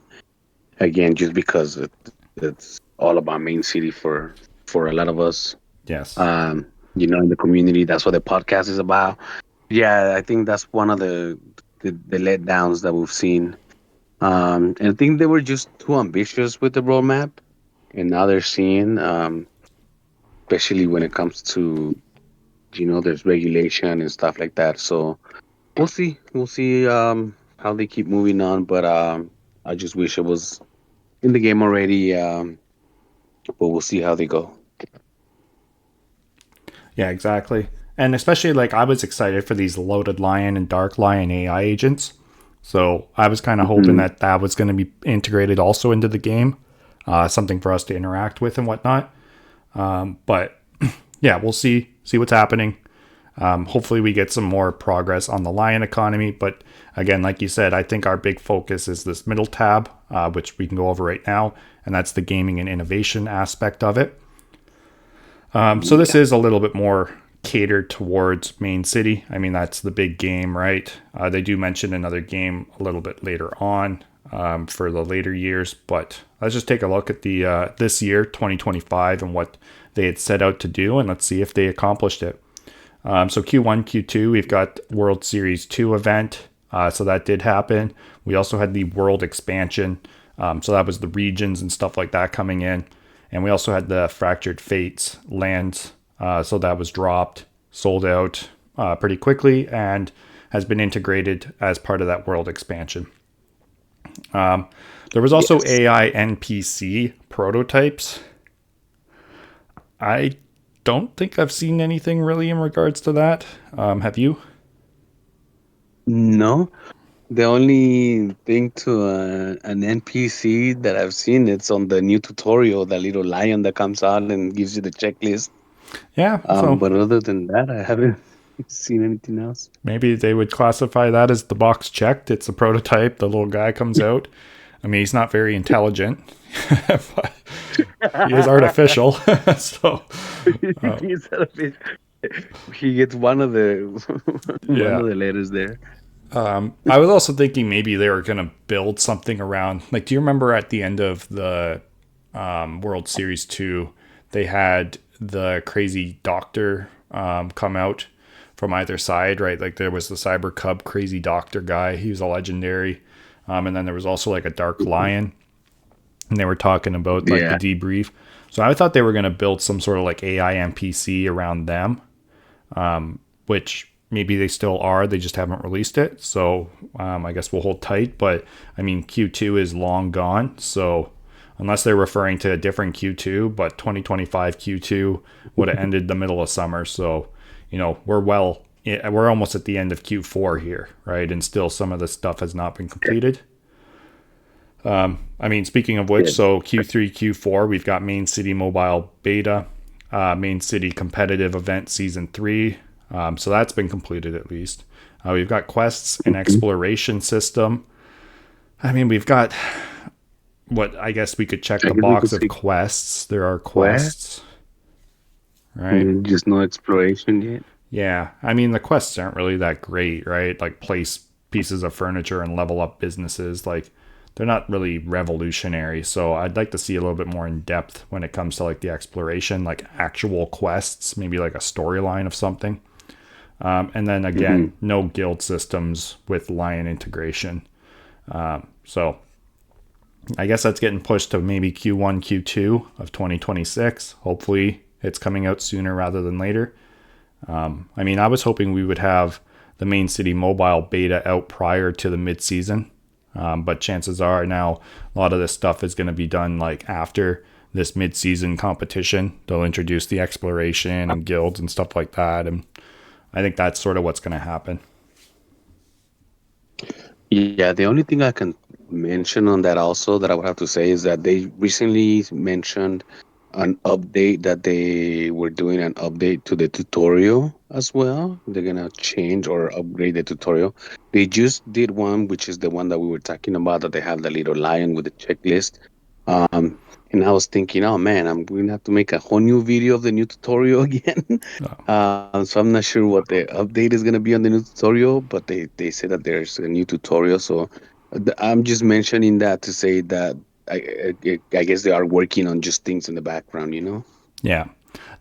again, just because it's all about Main City for a lot of us. Yes. In the community, that's what the podcast is about. Yeah, I think that's one of the letdowns that we've seen. And I think they were just too ambitious with the roadmap, and now they're seeing, especially when it comes to, there's regulation and stuff like that. So we'll see. We'll see how they keep moving on. But I just wish it was in the game already. But we'll see how they go. Yeah, exactly. And especially I was excited for these Loaded Lion and Dark Lion AI agents. So I was kind of hoping that was going to be integrated also into the game, something for us to interact with and whatnot. But yeah, we'll see what's happening. Hopefully we get some more progress on the Lion economy. But again, like you said, I think our big focus is this middle tab, which we can go over right now. And that's the gaming and innovation aspect of it. So this is a little bit more catered towards Main City. I mean, that's the big game, right? They do mention another game a little bit later on for the later years, but let's just take a look at the this year, 2025, and what they had set out to do, and let's see if they accomplished it. So Q1, Q2, we've got World Series 2 event, so that did happen. We also had the World expansion, so that was the regions and stuff like that coming in. And we also had the Fractured Fates lands, so that was dropped, sold out pretty quickly, and has been integrated as part of that World expansion. There was also AI NPC prototypes. I don't think I've seen anything really in regards to that. Have you? No. The only thing to an NPC that I've seen, it's on the new tutorial, that little lion that comes out and gives you the checklist. Yeah. But other than that, I haven't seen anything else. Maybe they would classify that as the box checked. It's a prototype. The little guy comes out. I mean, he's not very intelligent, but he is artificial. So He's artificial. He gets one of the letters there. I was also thinking maybe they were going to build something around, do you remember at the end of the World Series 2, they had the crazy doctor come out from either side, right? There was the Cyber Cub crazy doctor guy. He was a legendary. And then there was also a Dark Lion. And they were talking about the debrief. So I thought they were going to build some sort of AI NPC around them, which maybe they still are. They just haven't released it. So I guess we'll hold tight. But I mean, Q2 is long gone. So unless they're referring to a different Q2, but 2025 Q2 would have ended the middle of summer. So, we're almost at the end of Q4 here, right? And still some of the stuff has not been completed. I mean, speaking of which, so Q3, Q4, we've got Main City Mobile Beta, Main City Competitive Event Season 3. So that's been completed at least. We've got quests and exploration system. I mean, we've got what I guess we could check the box of quests. There are quests, right? Just no exploration yet. Yeah. I mean, the quests aren't really that great, right? Place pieces of furniture and level up businesses. They're not really revolutionary. So I'd like to see a little bit more in depth when it comes to the exploration, actual quests, maybe a storyline of something. And then again, no guild systems with Lion integration. So I guess that's getting pushed to maybe Q1, Q2 of 2026. Hopefully it's coming out sooner rather than later. I mean, I was hoping we would have the Main City Mobile beta out prior to the mid-season. But chances are now a lot of this stuff is going to be done after this mid-season competition. They'll introduce the exploration and guilds and stuff like that. And I think that's sort of what's going to happen. Yeah, the only thing I can mention on that also that I would have to say is that they recently mentioned an update that they were doing an update to the tutorial as well. They're gonna change or upgrade the tutorial. They just did one, which is the one that we were talking about, that they have the little lion with the checklist. Um, and I was thinking, oh man, I'm gonna have to make a whole new video of the new tutorial again. So I'm not sure what the update is gonna be on the new tutorial, but they say that there's a new tutorial. So I'm just mentioning that to say that I guess they are working on just things in the background, you know? Yeah.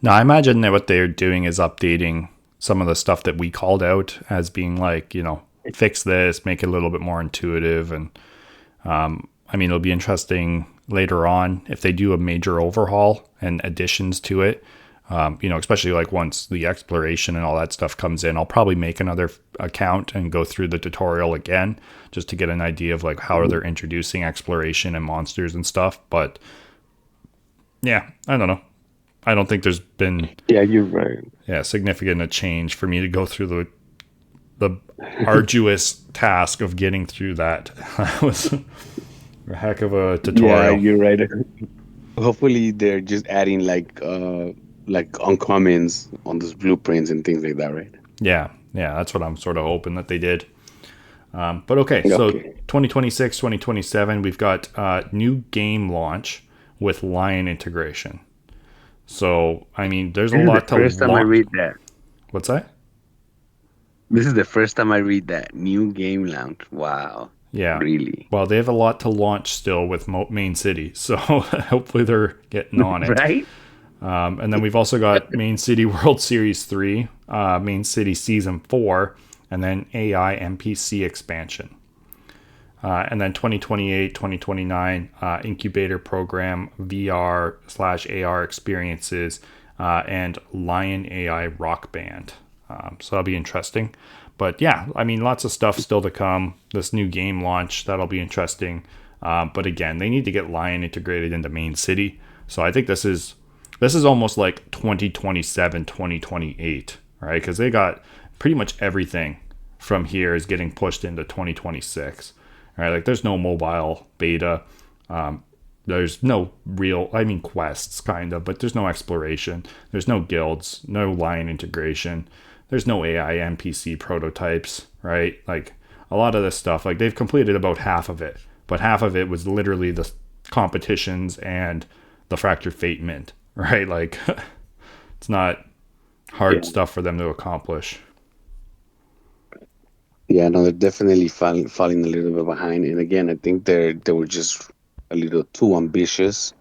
No, I imagine that what they're doing is updating some of the stuff that we called out as being like, fix this, make it a little bit more intuitive. And I mean, it'll be interesting later on if they do a major overhaul and additions to it. Especially like once the exploration and all that stuff comes in, I'll probably make another account and go through the tutorial again just to get an idea of like how they're introducing exploration and monsters and stuff. But yeah, I don't know. I don't think there's been You're right. significant a change for me to go through the arduous task of getting through that. That was a heck of a tutorial. Yeah, you're right. Hopefully they're just adding like uncommons on those blueprints and things like that, right? Yeah, that's what I'm sort of hoping that they did. But okay, so 2026, 2027, we've got new game launch with Lion integration. So, I mean, there's a lot to First time I read that. What's that? This is the first time I read that. New game launch. Wow. Yeah. Really? Well, they have a lot to launch still with Main City. So hopefully they're getting on it. Right? And then we've also got Main City World Series 3, Main City Season 4, and then AI NPC expansion. And then 2028, 2029 incubator program, VR/AR experiences, and Lion AI Rock Band. So that'll be interesting. But yeah, I mean, lots of stuff still to come. This new game launch, that'll be interesting. But again, they need to get Lion integrated into Main City. So I think this is almost like 2027, 2028, right? Because they got pretty much everything from here is getting pushed into 2026. Right, like there's no mobile beta. There's no real, quests kind of, but there's no exploration. There's no guilds, no Lion integration. There's no AI NPC prototypes, right? Like a lot of this stuff, like they've completed about half of it, but half of it was literally the competitions and the Fractured Fate mint, right? Like it's not hard stuff for them to accomplish. Yeah, no, they're definitely falling a little bit behind. And again, I think they were just a little too ambitious.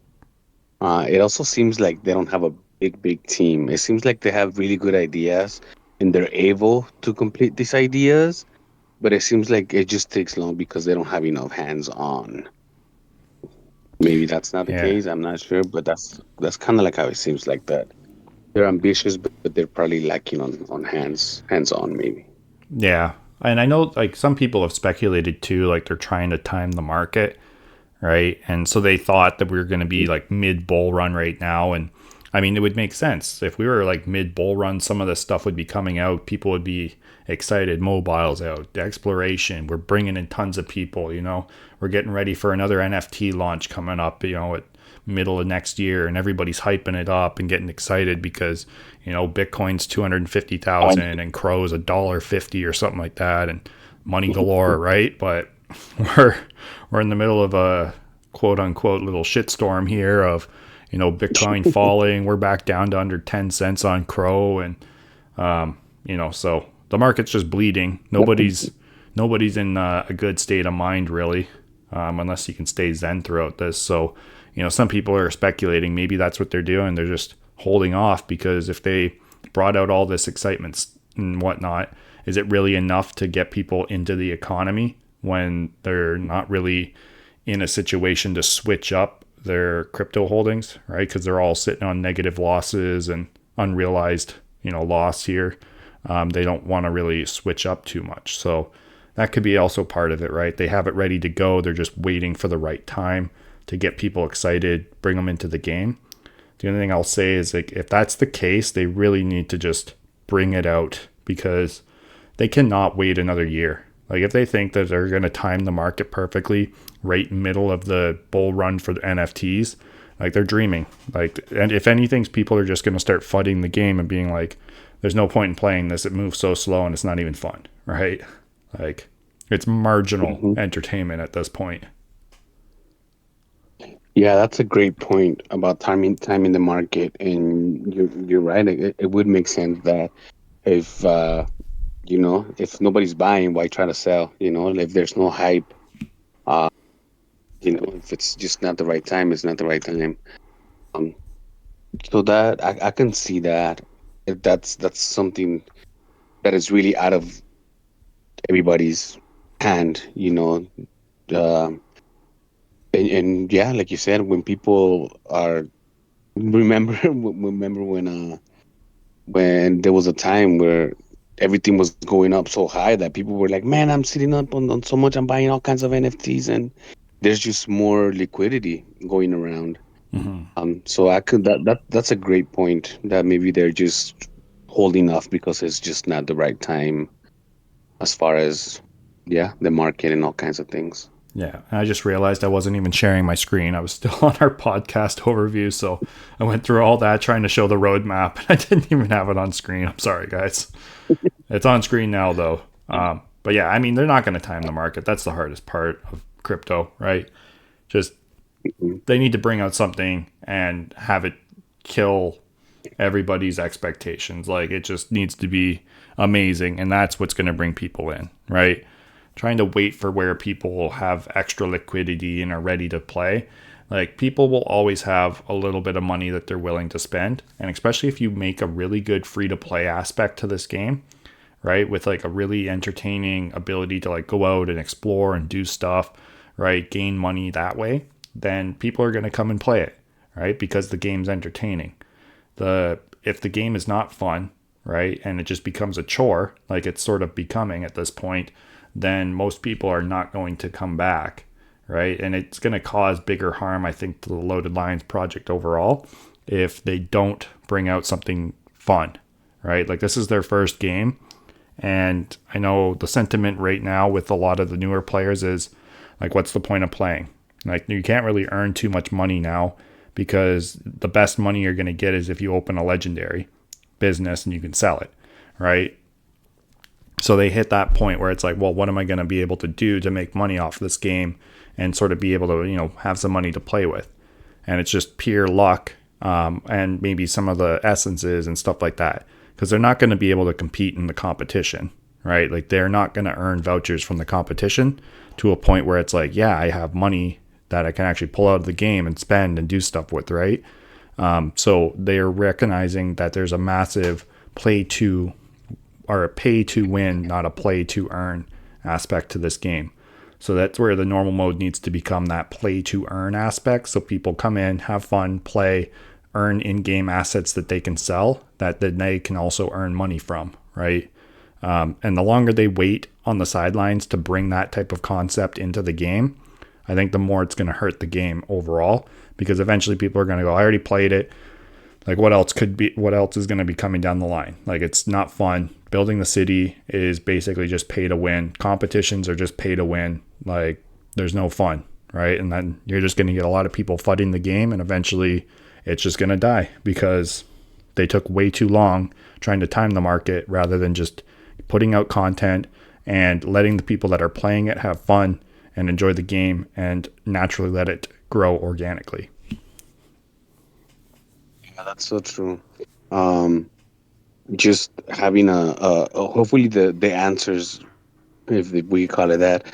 It also seems like they don't have a big team. It seems like they have really good ideas and they're able to complete these ideas, but it seems like it just takes long because they don't have enough hands on. Maybe that's not the case. I'm not sure, but that's kind of like how it seems like that. They're ambitious, but they're probably lacking on hands on maybe. Yeah. And I know like some people have speculated too, like they're trying to time the market, right? And so they thought that we were going to be like mid bull run right now. And I mean, it would make sense if we were like mid bull run, some of this stuff would be coming out. People would be excited. Mobiles out, exploration. We're bringing in tons of people, we're getting ready for another NFT launch coming up, at middle of next year, and everybody's hyping it up and getting excited because Bitcoin's 250,000 and Crow's $1.50 or something like that, and money galore, right? But we're in the middle of a quote unquote little shitstorm here of Bitcoin falling. We're back down to under 10 cents on Crow, and so the market's just bleeding. Nobody's in a good state of mind really, unless you can stay zen throughout this. So some people are speculating maybe that's what they're doing. They're just holding off because if they brought out all this excitement and whatnot, is it really enough to get people into the economy when they're not really in a situation to switch up their crypto holdings, right? Because they're all sitting on negative losses and unrealized, loss here. They don't want to really switch up too much. So that could be also part of it, right? They have it ready to go. They're just waiting for the right time to get people excited, bring them into the game. The only thing I'll say is like if that's the case, they really need to just bring it out because they cannot wait another year. Like if they think that they're going to time the market perfectly right in middle of the bull run for the NFTs, like they're dreaming. Like, and if anything, people are just going to start fudding the game and being like, there's no point in playing this. It moves so slow and it's not even fun, right? Like it's marginal entertainment at this point. Yeah, that's a great point about timing the market, and you're right. It would make sense that if if nobody's buying, why try to sell? If there's no hype, uh, if it's just not the right time, it's not the right time. Um, so that I can see that. That's something that is really out of everybody's hand. Um, and yeah, like you said, when people are remember when there was a time where everything was going up so high that people were like, man, I'm sitting up on so much, I'm buying all kinds of NFTs, and there's just more liquidity going around. So I could that's a great point, that maybe they're just holding off because it's just not the right time as far as the market and all kinds of things. Yeah, I just realized I wasn't even sharing my screen. I was still on our podcast overview, so I went through all that trying to show the roadmap, and I didn't even have it on screen. I'm sorry, guys. It's on screen now, though. But yeah, I mean, they're not going to time the market. That's the hardest part of crypto, right? Just they need to bring out something and have it kill everybody's expectations. Like it just needs to be amazing, and that's what's going to bring people in, right? Trying to wait for where people have extra liquidity and are ready to play. Like people will always have a little bit of money that they're willing to spend. And especially if you make a really good free to play aspect to this game, right? With like a really entertaining ability to like go out and explore and do stuff, right? Gain money that way, then people are going to come and play it, right? Because the game's entertaining. If the game is not fun, right? And it just becomes a chore, like it's sort of becoming at this point, then most people are not going to come back, right? And it's going to cause bigger harm, I think, to the Loaded Lions project overall if they don't bring out something fun, right? Like this is their first game. And I know the sentiment right now with a lot of the newer players is like, what's the point of playing? Like you can't really earn too much money now because the best money you're going to get is if you open a legendary business and you can sell it, right? So they hit that point where it's like, well, what am I going to be able to do to make money off this game and sort of be able to, have some money to play with? And it's just pure luck and maybe some of the essences and stuff like that, because they're not going to be able to compete in the competition, right? Like they're not going to earn vouchers from the competition to a point where it's like, yeah, I have money that I can actually pull out of the game and spend and do stuff with, right? So they're recognizing that there's a massive play to or a pay to win, not a play to earn aspect to this game. So that's where the normal mode needs to become that play to earn aspect. So people come in, have fun, play, earn in-game assets that they can sell, that then they can also earn money from, right? And the longer they wait on the sidelines to bring that type of concept into the game, I think the more it's going to hurt the game overall, because eventually people are going to go, I already played it. Like what else is going to be coming down the line? Like it's not fun. Building the city is basically just pay to win. Competitions are just pay to win. Like there's no fun, right? And then you're just going to get a lot of people fudding the game, and eventually it's just going to die because they took way too long trying to time the market rather than just putting out content and letting the people that are playing it have fun and enjoy the game and naturally let it grow organically. Yeah, that's so true. Just having hopefully the answers, if we call it that,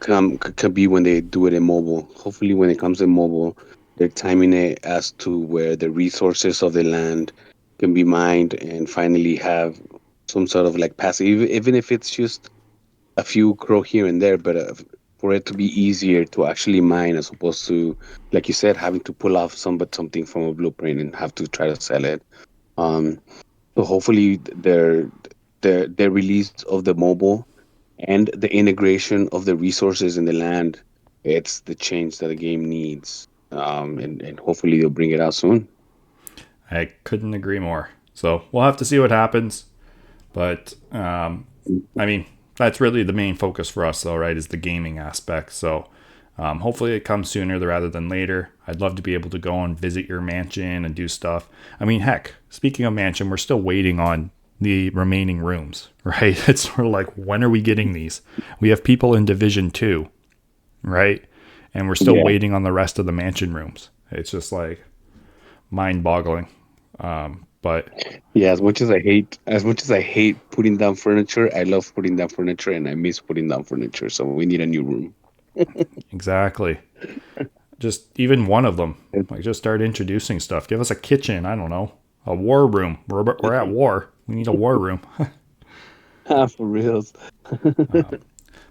could be when they do it in mobile. Hopefully when it comes in mobile, they're timing it as to where the resources of the land can be mined and finally have some sort of like passive, even if it's just a few crow here and there, but for it to be easier to actually mine as opposed to, like you said, having to pull off something from a blueprint and have to try to sell it. So hopefully their release of the mobile and the integration of the resources in the land, it's the change that the game needs. And hopefully they'll bring it out soon. I couldn't agree more. So we'll have to see what happens. But I mean, that's really the main focus for us, though, right? Is the gaming aspect. So hopefully it comes sooner rather than later. I'd love to be able to go and visit your mansion and do stuff. I mean, heck, speaking of mansion, we're still waiting on the remaining rooms, right? It's sort of like, when are we getting these? We have people in Division 2, right? And we're still waiting on the rest of the mansion rooms. It's just like mind-boggling. But yeah, as much as I hate putting down furniture, I love putting down furniture, and I miss putting down furniture. So we need a new room. exactly. Just even one of them. Like, just start introducing stuff. Give us a kitchen. I don't know. A war room. We're at war. We need a war room. For reals.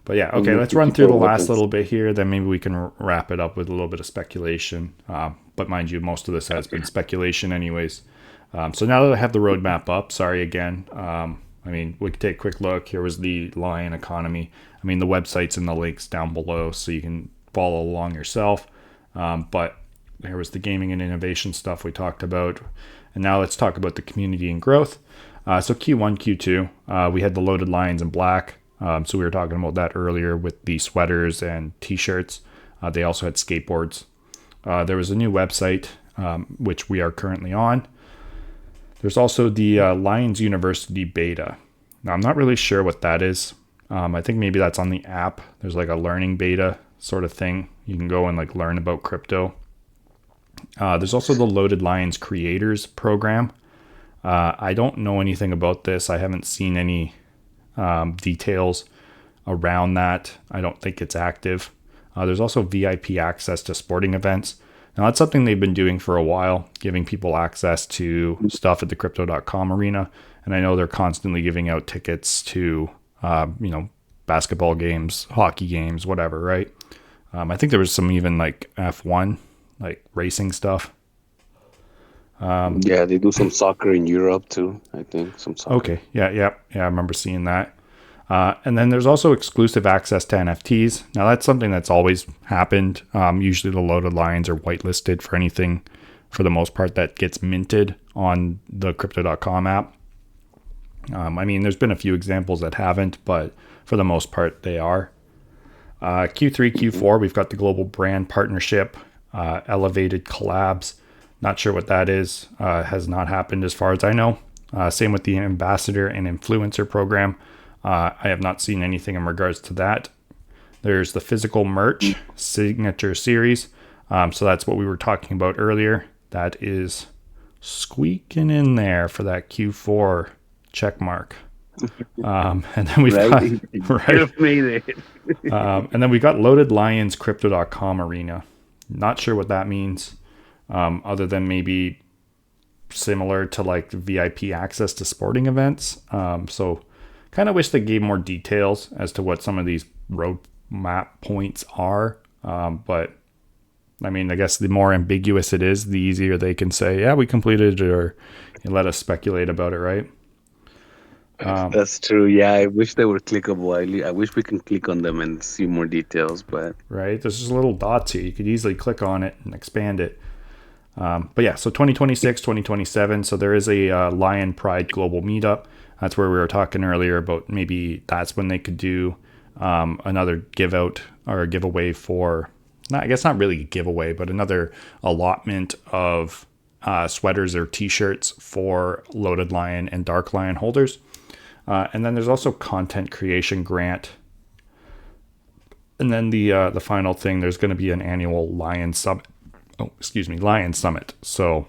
But yeah, okay, let's run through the last little bit here. Then maybe we can wrap it up with a little bit of speculation. But mind you, most of this has been speculation anyways. So now that I have the roadmap up, sorry again. I mean, we could take a quick look. Here was the Lion economy. I mean, the website's in the links down below, so you can follow along yourself. But here was the gaming and innovation stuff we talked about. And now let's talk about the community and growth. So Q1, Q2, we had the loaded lions in black. So we were talking about that earlier with the sweaters and t-shirts. They also had skateboards. There was a new website, which we are currently on. There's also the Lions University beta. Now, I'm not really sure what that is. I think maybe that's on the app. There's like a learning beta sort of thing. You can go and like learn about crypto. There's also the Loaded Lions Creators Program. I don't know anything about this. I haven't seen any details around that. I don't think it's active. There's also VIP access to sporting events. Now, that's something they've been doing for a while, giving people access to stuff at the crypto.com arena. And I know they're constantly giving out tickets to, basketball games, hockey games, whatever, right? I think there was some even like F1, like racing stuff. Yeah, they do some soccer in Europe too, I think. Some soccer. Okay. Yeah. I remember seeing that. And then there's also exclusive access to NFTs. Now, that's something that's always happened. Usually the loaded lions are whitelisted for anything, for the most part, that gets minted on the crypto.com app. I mean, there's been a few examples that haven't, but for the most part, they are. Q3, Q4, we've got the global brand partnership, elevated collabs. Not sure what that is. Has not happened as far as I know. Same with the ambassador and influencer program. I have not seen anything in regards to that. There's the physical merch signature series. So that's what we were talking about earlier. That is squeaking in there for that Q4 check mark. And then we've got and then we got Loaded Lions Crypto.com arena. Not sure what that means, other than maybe similar to like VIP access to sporting events. So kind of wish they gave more details as to what some of these roadmap points are. But I mean, I guess the more ambiguous it is, the easier they can say, yeah, we completed it, or let us speculate about it, right? That's true. Yeah, I wish they were clickable. I wish we can click on them and see more details, but right, there's just little dots here. You could easily click on it and expand it. But yeah, so 2026, 2027. So there is a Lion Pride Global Meetup. That's where we were talking earlier about maybe that's when they could do another give out or a giveaway for, I guess not really a giveaway, but another allotment of sweaters or t-shirts for Loaded Lion and Dark Lion holders. And then there's also content creation grant. And then the final thing, there's going to be an annual Lion Summit. Lion Summit. So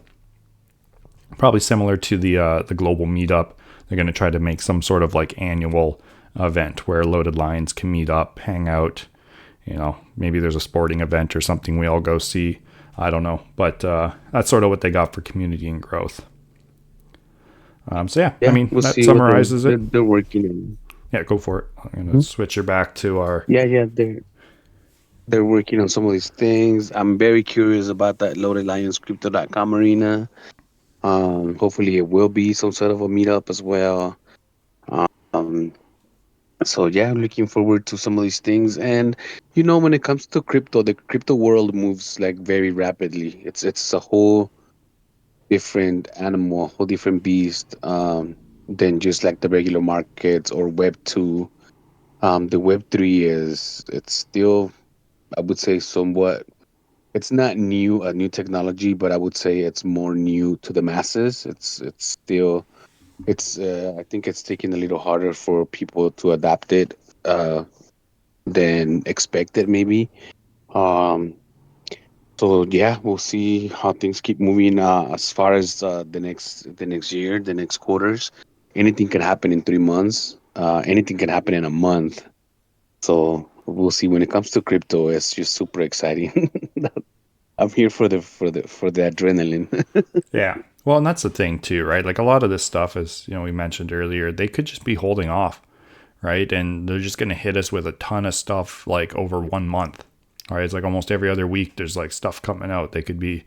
probably similar to the global meetup. They're going to try to make some sort of like annual event where Loaded Lions can meet up, hang out. Maybe there's a sporting event or something we all go see. I don't know, but that's sort of what they got for community and growth. So yeah, I mean, we'll that summarizes it. They're working on. Yeah, go for it. I'm going to switch her back to our... Yeah, they're working on some of these things. I'm very curious about that Loaded Lions Crypto.com arena. Hopefully it will be some sort of a meetup as well. So yeah, I'm looking forward to some of these things. And when it comes to crypto, the crypto world moves like very rapidly. It's a whole different animal, whole different beast than just like the regular markets or Web 2. The Web3 it's still, I would say, somewhat. It's not new, a new technology, but I would say it's more new to the masses. It's still, I think it's taking a little harder for people to adapt it than expected, maybe. Um, so yeah, we'll see how things keep moving. As far as the next year, the next quarters, anything can happen in 3 months. Anything can happen in a month. So we'll see. When it comes to crypto, it's just super exciting. I'm here for the adrenaline. Yeah. Well, and that's the thing too, right? Like a lot of this stuff is, we mentioned earlier, they could just be holding off, right? And they're just going to hit us with a ton of stuff like over 1 month, right? It's like almost every other week there's like stuff coming out. They could be,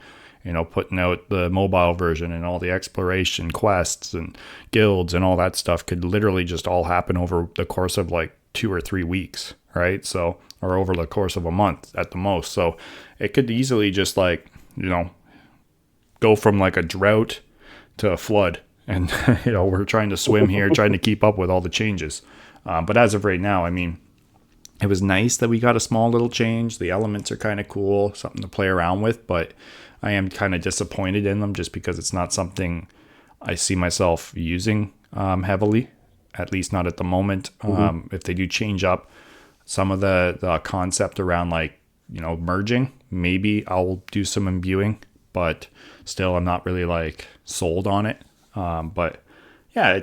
putting out the mobile version, and all the exploration quests and guilds and all that stuff could literally just all happen over the course of like 2 or 3 weeks, right? So, or over the course of a month at the most. So it could easily just like, go from like a drought to a flood. And, we're trying to swim here, trying to keep up with all the changes. But as of right now, I mean, it was nice that we got a small little change. The elements are kind of cool, something to play around with, but I am kind of disappointed in them just because it's not something I see myself using heavily, at least not at the moment. If they do change up some of the concept around like, merging, maybe I'll do some imbuing, but still I'm not really like sold on it. But yeah,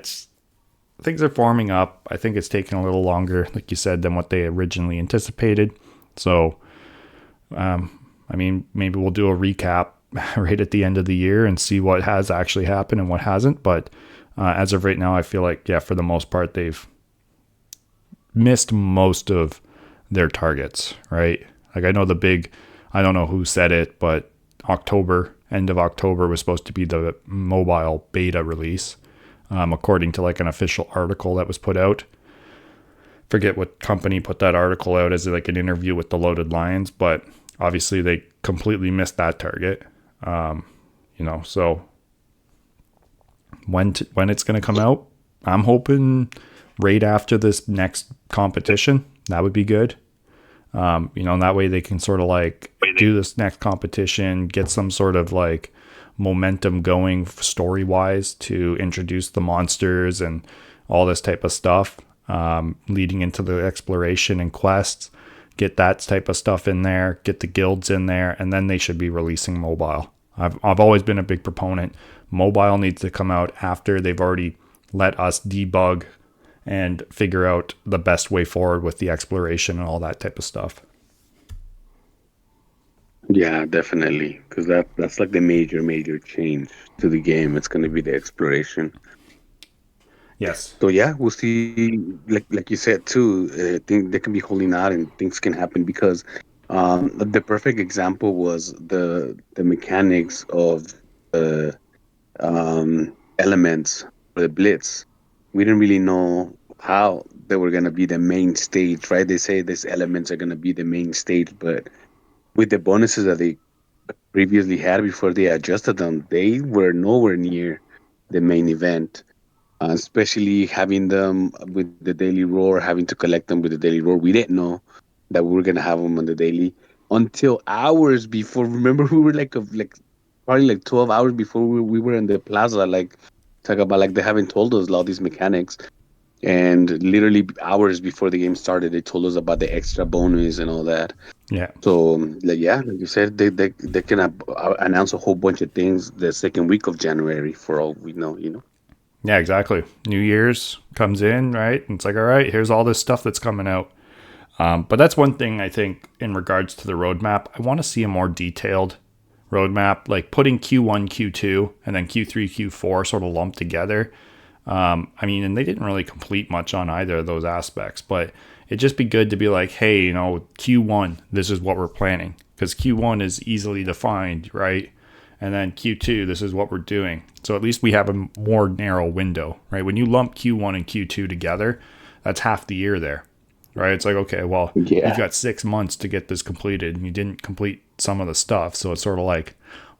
things are forming up. I think it's taking a little longer, like you said, than what they originally anticipated. So, I mean, maybe we'll do a recap right at the end of the year and see what has actually happened and what hasn't. But as of right now, I feel like, yeah, for the most part, they've missed most of their targets, right? Like I know I don't know who said it, but end of October was supposed to be the mobile beta release, according to like an official article that was put out. Forget what company put that article out as like an interview with the Loaded Lions, but obviously they completely missed that target. So when it's going to come out, I'm hoping right after this next competition. That would be good. That way they can sort of like do this next competition, get some sort of like momentum going story wise to introduce the monsters and all this type of stuff, leading into the exploration and quests, get that type of stuff in there, get the guilds in there, and then they should be releasing mobile. I've always been a big proponent. Mobile needs to come out after they've already let us debug and figure out the best way forward with the exploration and all that type of stuff. Yeah, definitely, because that's like the major change to the game. It's going to be the exploration. Yes. So yeah, we'll see. Like you said too, I think they can be holding out and things can happen because the perfect example was the mechanics of the elements for the Blitz. We didn't really know how they were going to be the main stage, right? They say these elements are going to be the main stage, but with the bonuses that they previously had before they adjusted them, they were nowhere near the main event. Especially having them with the daily roar, having to collect them with the daily roar. We didn't know that we were gonna have them on the daily until hours before. Remember, we were like probably like 12 hours before we were in the plaza. Like talk about like they haven't told us all these mechanics, and literally hours before the game started, they told us about the extra bonus and all that. Yeah. So like you said, they can announce a whole bunch of things the second week of January for all we know. Yeah, exactly. New Year's comes in, right? And it's like, all right, here's all this stuff that's coming out. But that's one thing I think in regards to the roadmap. I want to see a more detailed roadmap, like putting Q1, Q2, and then Q3, Q4 sort of lumped together. And they didn't really complete much on either of those aspects, but it'd just be good to be like, hey, Q1, this is what we're planning. Because Q1 is easily defined, right? And then Q2, this is what we're doing. So at least we have a more narrow window, right? When you lump Q1 and Q2 together, that's half the year there, right? It's like, okay, well, you've got 6 months to get this completed and you didn't complete some of the stuff. So it's sort of like,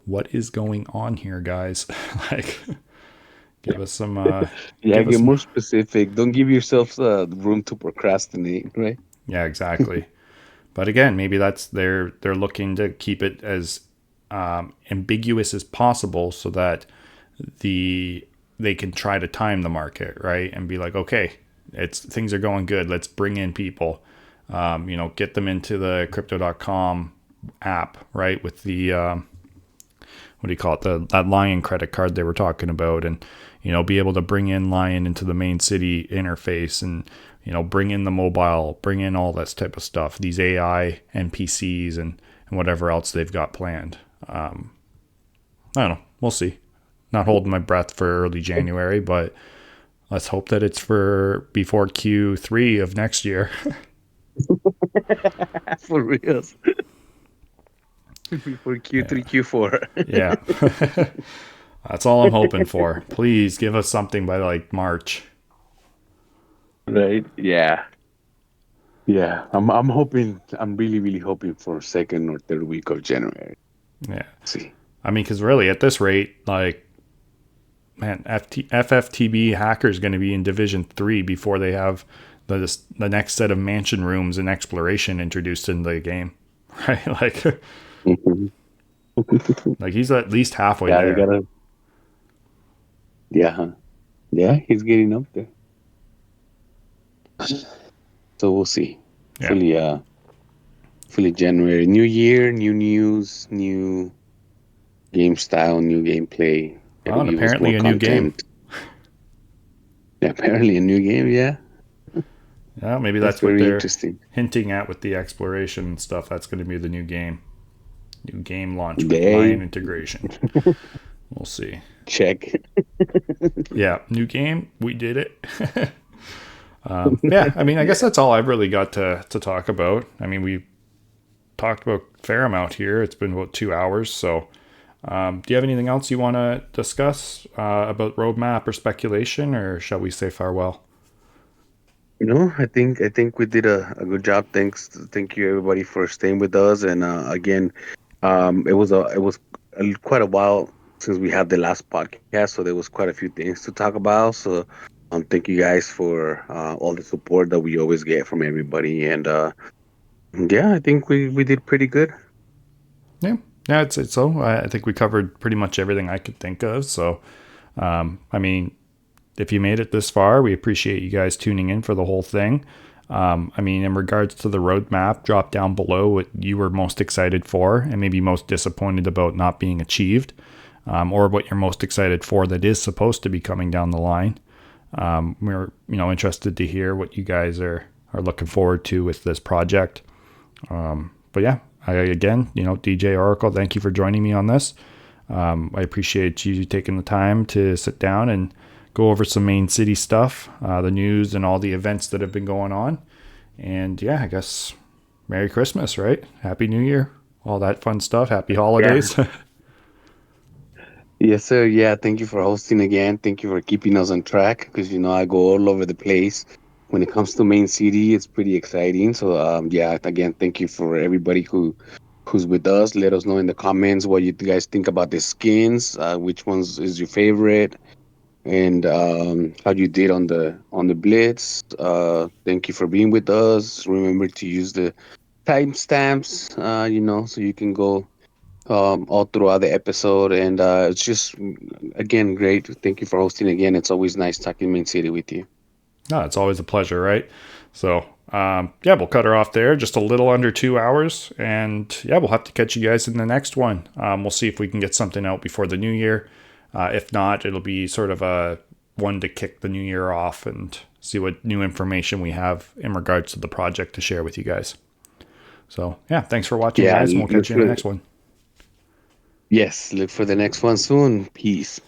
what is going on here, guys? Like, Give us some. Yeah, Give us get some. more specific. Don't give yourself room to procrastinate, right? Yeah, exactly. But again, maybe that's they're looking to keep it as ambiguous as possible so that they can try to time the market, right? And be like, okay, things are going good. Let's bring in people. Get them into the crypto.com app, right? With the what do you call it? That Lion credit card they were talking about, and be able to bring in Lion into the main city interface, and bring in the mobile, bring in all this type of stuff. These AI NPCs and whatever else they've got planned. I don't know. We'll see. Not holding my breath for early January, but let's hope that it's for before Q3 of next year. For real. Before Q3, Q4. Yeah. That's all I'm hoping for. Please give us something by like March. Right? Yeah. Yeah. I'm hoping. I'm really, really hoping for second or third week of January. Yeah. See. I mean, because really at this rate, like, man, FFTB Hacker is going to be in Division 3 before they have the next set of mansion rooms and exploration introduced in the game. Right? Like, like he's at least halfway Yeah, they there. gotta. Yeah. Huh? Yeah, he's getting up there. So we'll see. Yeah. Fully January. New year, new news, new game style, new gameplay. Well, and Give us apparently more a new game. content. Yeah, apparently a new game. Yeah, Yeah, maybe that's that's what very they're interesting. hinting at with the exploration and stuff. That's going to be the new game. New game launch with They Lion integration. We'll see. check. Yeah, new game. We did it. Yeah, I mean, I guess that's all I've really got to talk about. I mean, we talked about a fair amount here. It's been about 2 hours. So, do you have anything else you want to discuss about roadmap or speculation, or shall we say farewell? No, I think we did a good job. Thank you everybody for staying with us. And again, it was quite a while since we had the last podcast, so there was quite a few things to talk about. So, thank you guys for all the support that we always get from everybody. And yeah, I think we did pretty good. Yeah, yeah, it's so. I think we covered pretty much everything I could think of. So, I mean, if you made it this far, we appreciate you guys tuning in for the whole thing. I mean, in regards to the roadmap, drop down below what you were most excited for and maybe most disappointed about not being achieved, or what you're most excited for that is supposed to be coming down the line. We're interested to hear what you guys are looking forward to with this project. But yeah, again, DJ Oracle, thank you for joining me on this. I appreciate you taking the time to sit down and go over some main city stuff, the news and all the events that have been going on. And yeah, I guess Merry Christmas, right? Happy New Year, all that fun stuff. Happy holidays. Yeah. Yes, sir. Yeah, thank you for hosting again. Thank you for keeping us on track because I go all over the place. When it comes to main city, it's pretty exciting. So yeah, again, thank you for everybody who's with us. Let us know in the comments what you guys think about the skins. Which ones is your favorite, and how you did on the Blitz. Thank you for being with us. Remember to use the timestamps, so you can go all throughout the episode. And it's just, again, great. Thank you for hosting again. It's always nice talking Main City with you. No, it's always a pleasure, right? So, yeah, we'll cut her off there. Just a little under 2 hours. And yeah, we'll have to catch you guys in the next one. We'll see if we can get something out before the new year. If not, it'll be sort of a one to kick the new year off and see what new information we have in regards to the project to share with you guys. So, yeah, thanks for watching, guys, and we'll catch you in the next one. Yes, look for the next one soon. Peace.